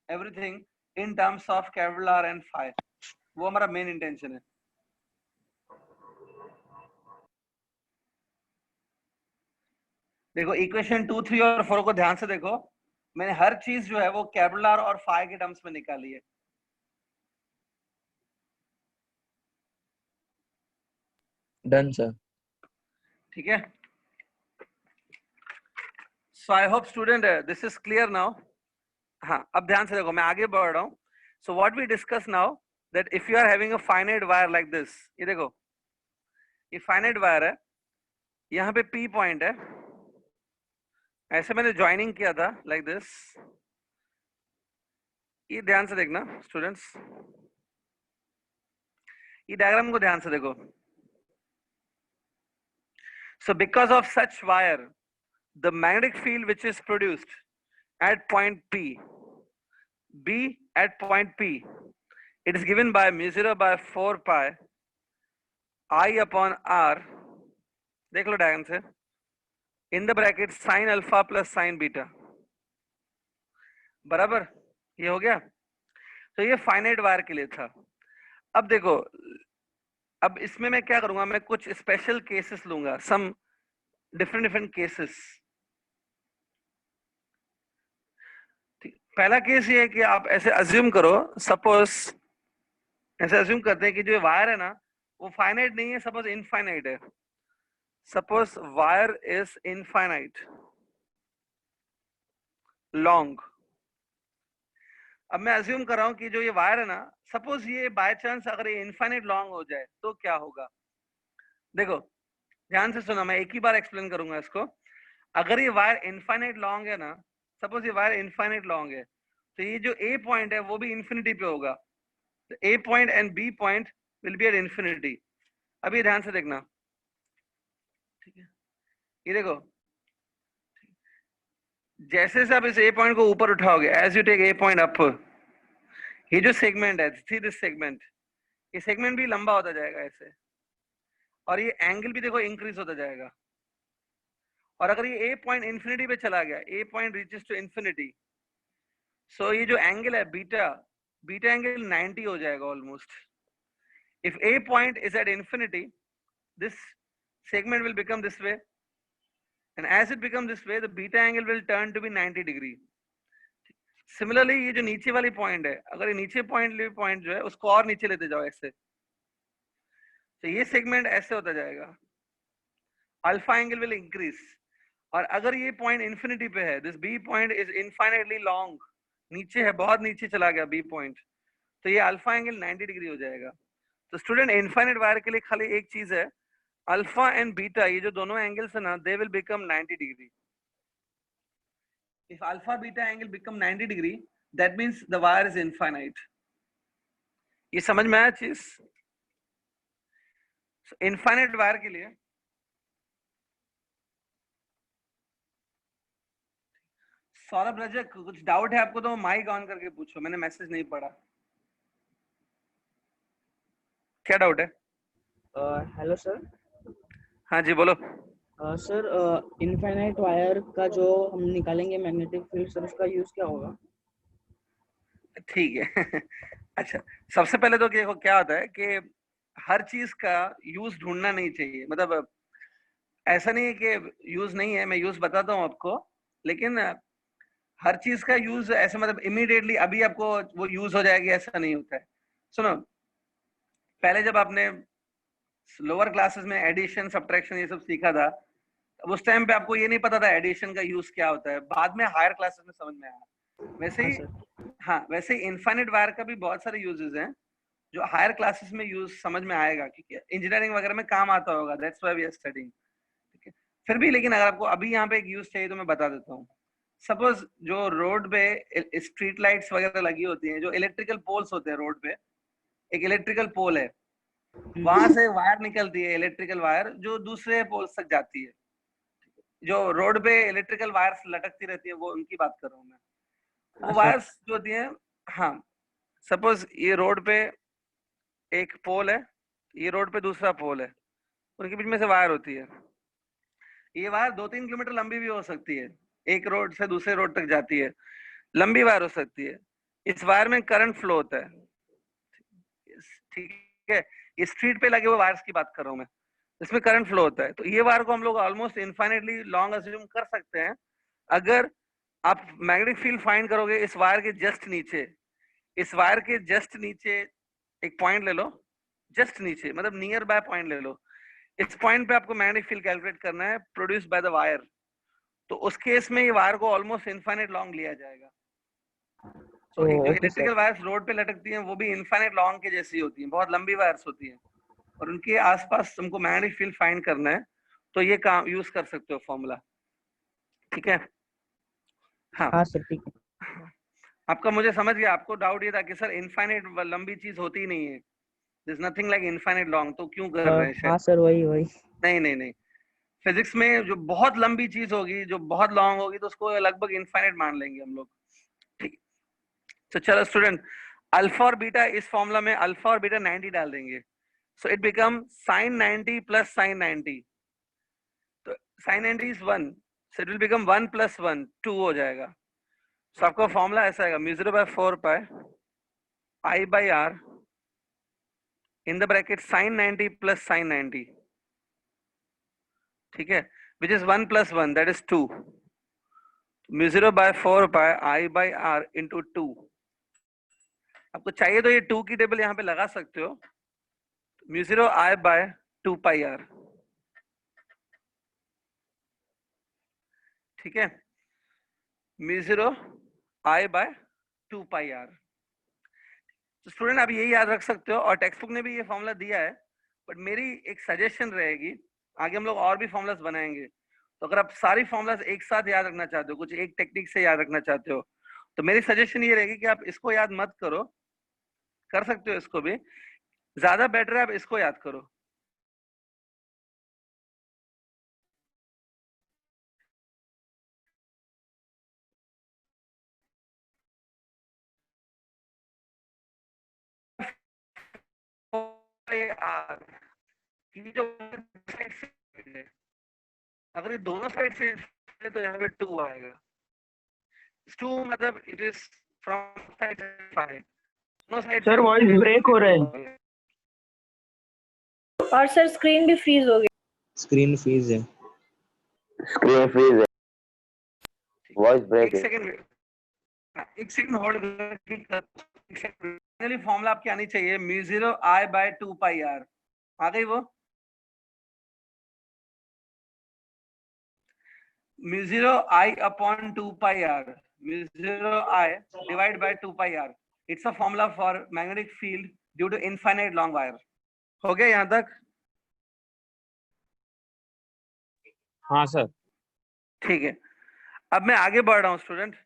everything in terms of capital R and phi। वो हमारा मेन इंटेंशन है। देखो इक्वेशन 2 3 और 4 को ध्यान से देखो, मैंने हर चीज जो है वो कैपिटल R और phi के टर्म्स में निकाली है। Done sir. ठीक है, so I hope student this is clear now. हाँ अब ध्यान से देखो, मैं आगे बढ़ रहा हूँ। So what we discuss now that if you are having a finite wire like this, ये देखो ये फाइनाइट वायर है, यहाँ पे P पॉइंट है, ऐसे मैंने ज्वाइनिंग किया था लाइक दिस। ये ध्यान से देखना स्टूडेंट्स, ये डायग्राम को ध्यान से देखो। So because of such wire, the magnetic field which is produced at point B at point P, it is given by mu 0 by 4 pi I upon R, देख लो डायग्राम से, in the bracket sin alpha plus sin beta, बराबर। ये हो गया। तो ये finite wire के लिए था। अब देखो, अब इसमें मैं क्या करूंगा, मैं कुछ स्पेशल केसेस लूंगा, सम डिफरेंट केसेस। पहला केस ये है कि आप ऐसे अज्यूम करो, सपोज ऐसे अज्यूम करते हैं कि जो वायर है ना वो फाइनाइट नहीं है, सपोज इनफाइनाइट है। Suppose wire is infinite long. अब मैं अज्यूम कर रहा हूं कि जो ये वायर है ना, सपोज ये बाय चांस अगर ये इनफाइनाइट लॉन्ग हो जाए तो क्या होगा। देखो ध्यान से सुनो, मैं एक ही बार एक्सप्लेन करूंगा इसको। अगर ये वायर इनफाइनाइट लॉन्ग है ना, सपोज ये वायर इनफाइनाइट लॉन्ग है, तो ये जो ए पॉइंट है वो भी इन्फिनिटी पे होगा। A point and B point will be at infinity. अभी ध्यान से देखना, ठीक है, ये देखो जैसे से आप इस ए पॉइंट को ऊपर उठाओगे, as you take a point up, ये जो सेगमेंट है, सी दिस सेगमेंट, ये सेगमेंट भी लंबा होता जाएगा ऐसे, और ये एंगल भी देखो इंक्रीज होता जाएगा। और अगर ये ए पॉइंट इन्फिनिटी पे चला गया, ए पॉइंट रीचेस टू इन्फिनिटी, सो ये जो एंगल है बीटा, बीटा एंगल 90 हो जाएगा almost. If A point is at infinity, this segment will become this way, and as it becomes this way, the beta angle will turn to be 90 degree। Similarly ये जो नीचे वाली point है, अगर ये नीचे पॉइंट जो है उसको और नीचे लेते जाओ ऐसे, तो ये सेगमेंट ऐसे होता जाएगा, अल्फा एंगल विल इंक्रीज। और अगर ये पॉइंट इन्फिनिटी पे है, this B point is infinitely long, नीचे है, बहुत नीचे चला गया बी पॉइंट, तो ये अल्फा एंगल 90 डिग्री हो जाएगा। तो स्टूडेंट इनफाइनाइट वायर के लिए खाली एक चीज है, अल्फा एंड बीटा, ये जो दोनों एंगल्स है ना, they will become 90 degree. If alpha beta angle become 90 degree, that means the wire is infinite. ये समझ में आया चीज? इनफाइनाइट वायर के लिए सौरभ रजक, कुछ डाउट है आपको तो माइक ऑन करके पूछो, मैंने मैसेज नहीं पढ़ा। क्या डाउट है? Hello sir. हाँ जी बोलो। सर इनफाइनाइट वायर का जो हम निकालेंगे मैग्नेटिक फील्ड, सर उसका यूज क्या होगा? ठीक है अच्छा, सबसे पहले तो देखो क्या होता है कि हर चीज का यूज ढूंढना नहीं चाहिए, मतलब ऐसा नहीं है कि यूज नहीं है, मैं यूज बताता हूँ आपको, लेकिन हर चीज का यूज ऐसा मतलब इमीडिएटली अभी आपको वो यूज हो जाएगी ऐसा नहीं होता है। सुनो, पहले जब आपने लोअर क्लासेस में एडिशन सब्ट्रैक्शन ये सब सीखा था, अब उस टाइम पे आपको ये नहीं पता था एडिशन का यूज क्या होता है, बाद में हायर क्लासेस में समझ में आया। वैसे ही हाँ, वैसे ही इनफाइनाइट वायर का भी बहुत सारे यूजेस हैं जो हायर क्लासेस में यूज समझ में आएगा, क्योंकि इंजीनियरिंग वगैरह में काम आता होगा, that's why we are studying. ठीक है, फिर भी लेकिन अगर आपको अभी यहाँ पे एक यूज चाहिए तो मैं बता देता हूँ। सपोज जो रोड पे स्ट्रीट लाइट्स वगैरह लगी होती हैं, जो इलेक्ट्रिकल पोल्स होते हैं रोड पे, एक इलेक्ट्रिकल पोल है, वहां से वायर निकलती है, इलेक्ट्रिकल वायर जो दूसरे पोल्स तक जाती है। जो रोड पे इलेक्ट्रिकल वायर्स लटकती रहती है वो उनकी बात कर रहा हूँ मैं। वो वायर्स जो होती हैं, हाँ सपोज ये रोड पे एक पोल है, ये रोड पे दूसरा पोल है, उनके बीच में से वायर होती है। ये वायर 2-3 किलोमीटर लंबी भी हो सकती है, एक रोड से दूसरे रोड तक जाती है, लंबी वायर हो सकती है। इस वायर में करंट फ्लो होता है, ठीक है, ये स्ट्रीट पे लगे हुए वायर्स की बात कर रहा हूँ मैं, इसमें करंट फ्लो होता है। तो ये वायर को हम लोग ऑलमोस्ट इनफाइनाइटली लॉन्ग अज्यूम कर सकते हैं अगर आप मैग्नेटिक फील्ड फाइंड करोगे इस वायर के जस्ट नीचे, इस वायर के जस्ट नीचे एक पॉइंट ले लो, जस्ट नीचे मतलब नियर बाय पॉइंट ले लो, इस पॉइंट पे आपको मैग्नेटिक फील्ड कैलकुलेट करना है प्रोड्यूस बाय द वायर। तो उस केस में ये वायर को ऑलमोस्ट इनफाइनाइट लॉन्ग लिया जाएगा। तो जो इलेक्ट्रिकल वायर्स रोड पे लटकती हैं वो भी इनफाइनाइट लॉन्ग के जैसी होती हैं, बहुत लंबी वायर्स होती हैं, और उनके आसपास तुमको मैग्नेटिक फील्ड फाइंड करना है, तो ये काम यूज कर सकते हो फॉर्मूला। ठीक है, हाँ सर ठीक है। आपका मुझे समझ गया। आपको डाउट ये था कि सर इनफाइनाइट लंबी चीज होती ही नहीं है, there is nothing like infinite long, तो क्यों कर रहे हैं शायद? हाँ सर वही नहीं नहीं नहीं, फिजिक्स में जो बहुत लंबी चीज होगी, जो बहुत लॉन्ग होगी, तो उसको लगभग इनफाइनाइट मान लेंगे हम लोग। ठीक, तो चलो स्टूडेंट, अल्फा और बीटा, इस फॉर्मूला में अल्फा और बीटा 90 डाल देंगे, so it becomes sin 90 plus sin 90, तो sin 90 is 1, so it will become 1 plus 1, 2 हो जाएगा। so आपका फॉर्मूला ऐसा आएगा, mu 0 by 4 pi I by r in the bracket sin 90 plus sin 90, ठीक है, which is 1 plus 1, that is 2, mu 0 by 4 pi I by r into 2। आपको चाहिए तो ये 2 की टेबल यहाँ पे लगा सकते हो, mu 0 I by 2 pi r, ठीक है, mu 0 I by 2 pi r। तो स्टूडेंट आप यही याद रख सकते हो, और टेक्स्ट बुक ने भी ये फॉर्मूला दिया है, बट मेरी एक सजेशन रहेगी, आगे हम लोग और भी फॉर्मूलास बनाएंगे, तो अगर आप सारी फॉर्मूलास एक साथ याद रखना चाहते हो, कुछ एक टेक्निक से याद रखना चाहते हो, तो मेरी सजेशन ये रहेगी कि आप इसको याद मत करो, कर सकते हो इसको भी, ज्यादा बेटर है आप इसको याद करो। अगर ये दोनों साइड से तो यहाँ पे 2 आएगा, 2 मतलब इट इज फ्रॉम साइड 5, दोनों साइड। सर वॉइस ब्रेक हो रहा है, और सर स्क्रीन भी फ्रीज हो गई। स्क्रीन फ्रीज है, वॉइस ब्रेक है। एक सेकंड होल्ड कर, फाइनली फॉर्मूला आपकी आनी चाहिए, mu 0 I by 2 pi r, आ गई वो? Mu 0 I upon 2 pi r, mu 0 I divide by 2 pi r, it's a formula for magnetic field due to infinite long wire। हो गया यहाँ तक? हाँ सर। ठीक है, अब मैं आगे बढ़ रहा हूँ स्टूडेंट।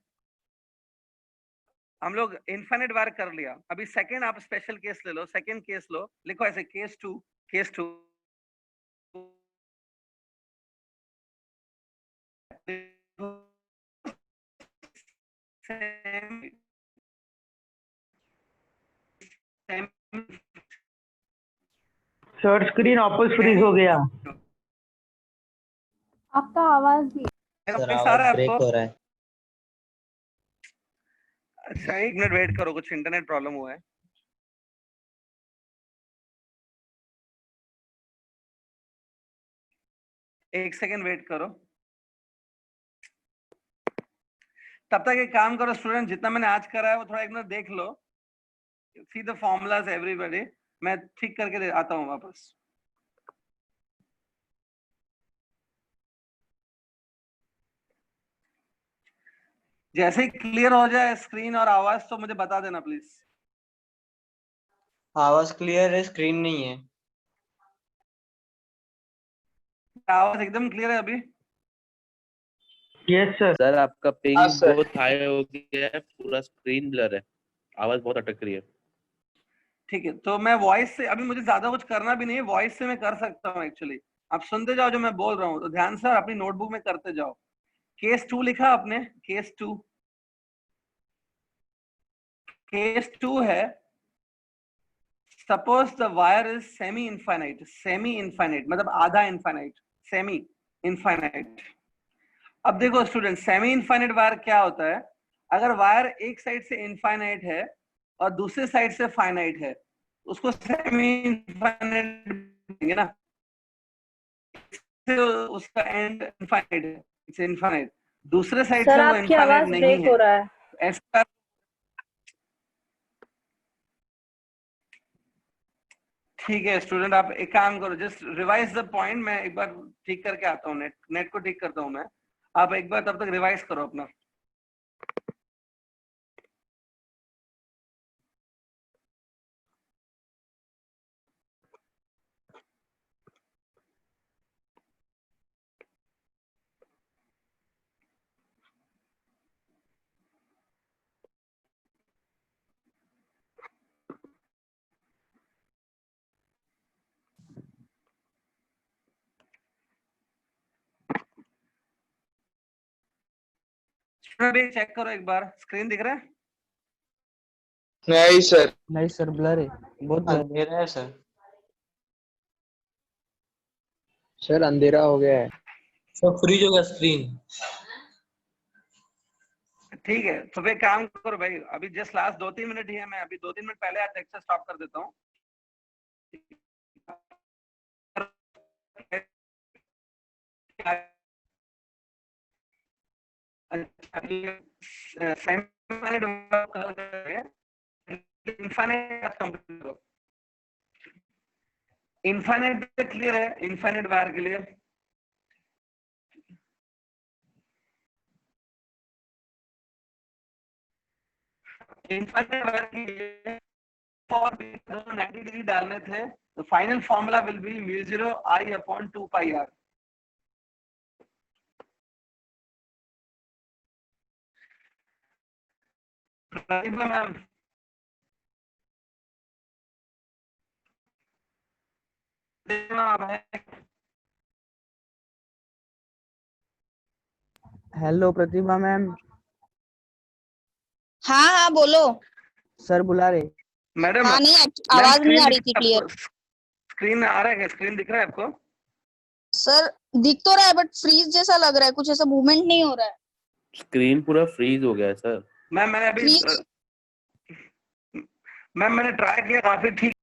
हम लोग इनफाइनाइट वायर कर लिया, अभी सेकंड आप स्पेशल केस ले लो, सेकंड केस लो, लिखो ऐसे केस 2, केस 2 सर स्क्रीन वापस फ्रीज हो गया। आपका आवाज भी सर सारा आवाज ब्रेक आपको? हो रहा है। अच्छा एक मिनट वेट करो, कुछ इंटरनेट प्रॉब्लम हुआ है। एक सेकंड वेट करो, तब तक एक काम करो स्टूडेंट, जितना मैंने आज करा है वो थोड़ा एक मिनट देख लो, सी द फॉर्मूलाज एवरीबॉडी, मैं ठीक करके आता हूँ वापस। जैसे ही क्लियर हो जाए स्क्रीन और आवाज तो मुझे बता देना प्लीज। आवाज क्लियर है, स्क्रीन नहीं है। आवाज एकदम क्लियर है अभी? Yes sir. सर आपका पिंग बहुत हाई हो गया है, पूरा स्क्रीन ब्लर है, आवाज बहुत अटक रही है। ठीक है, तो मैं वॉइस से, अभी मुझे ज्यादा कुछ करना भी नहीं है, वॉइस से मैं कर सकता हूँ एक्चुअली। आप सुनते जाओ जो मैं बोल रहा हूँ, तो ध्यान से अपनी नोटबुक में करते जाओ। केस 2 लिखा आपने? केस 2, केस 2 है suppose the wire is semi infinite. Semi infinite मतलब आधा इनफाइनाइट, सेमी इनफाइनाइट। अब देखो स्टूडेंट, सेमी इनफाइनाइट वायर क्या होता है? अगर वायर एक साइड से इनफाइनाइट है और दूसरे साइड से फाइनाइट है, उसको सेमी इनफाइनाइट देंगे ना, उसका एंड इनफाइनाइट है, इट्स इनफाइनाइट। दूसरे साइड सर से वो आपकी इनफाइनाइट आवाज नहीं ब्रेक हो है, रहा है। ऐसा। ठीक है स्टूडेंट, आप एक काम करो, जस्ट रिवाइज द पॉइंट। मैं एक बार ठीक करके आता हूँ, नेट को ठीक करता हूँ मैं। आप एक बार तब तक रिवाइज करो अपना। स्टूडेंट चेक करो एक बार, स्क्रीन दिख रहा है? नहीं सर ब्लर है, बहुत ब्लर। अंधेरा है सर। सर अंधेरा हो गया है। सब फ्रीज हो गया स्क्रीन। ठीक है, तो फिर काम करो भाई, अभी जस्ट लास्ट 2-3 मिनट ही है, मैं अभी 2-3 मिनट पहले आज लेक्चर स्टॉप कर देता हूँ। इनफाइनाइट क्लियर है? इनफाइनाइट वायर के लिए इनफाइनाइट वायर के लिए फॉर 90 डिग्री डालने थे, तो final formula will be μ0 I upon 2 pi r। Pratibha ma'am, hello Pratibha ma'am. हाँ हाँ बोलो। सर बुला रहे। मैडम हाँ नहीं आवाज नहीं आ रही थी क्लियर। स्क्रीन आ रहा है? स्क्रीन दिख रहा है आपको? सर दिख तो रहा है बट फ्रीज जैसा लग रहा है, कुछ ऐसा मूवमेंट नहीं हो रहा है। स्क्रीन पूरा फ्रीज हो गया है सर। मैम मैंने अभी फ्रीज मैम मैंने ट्राई किया, काफी ठीक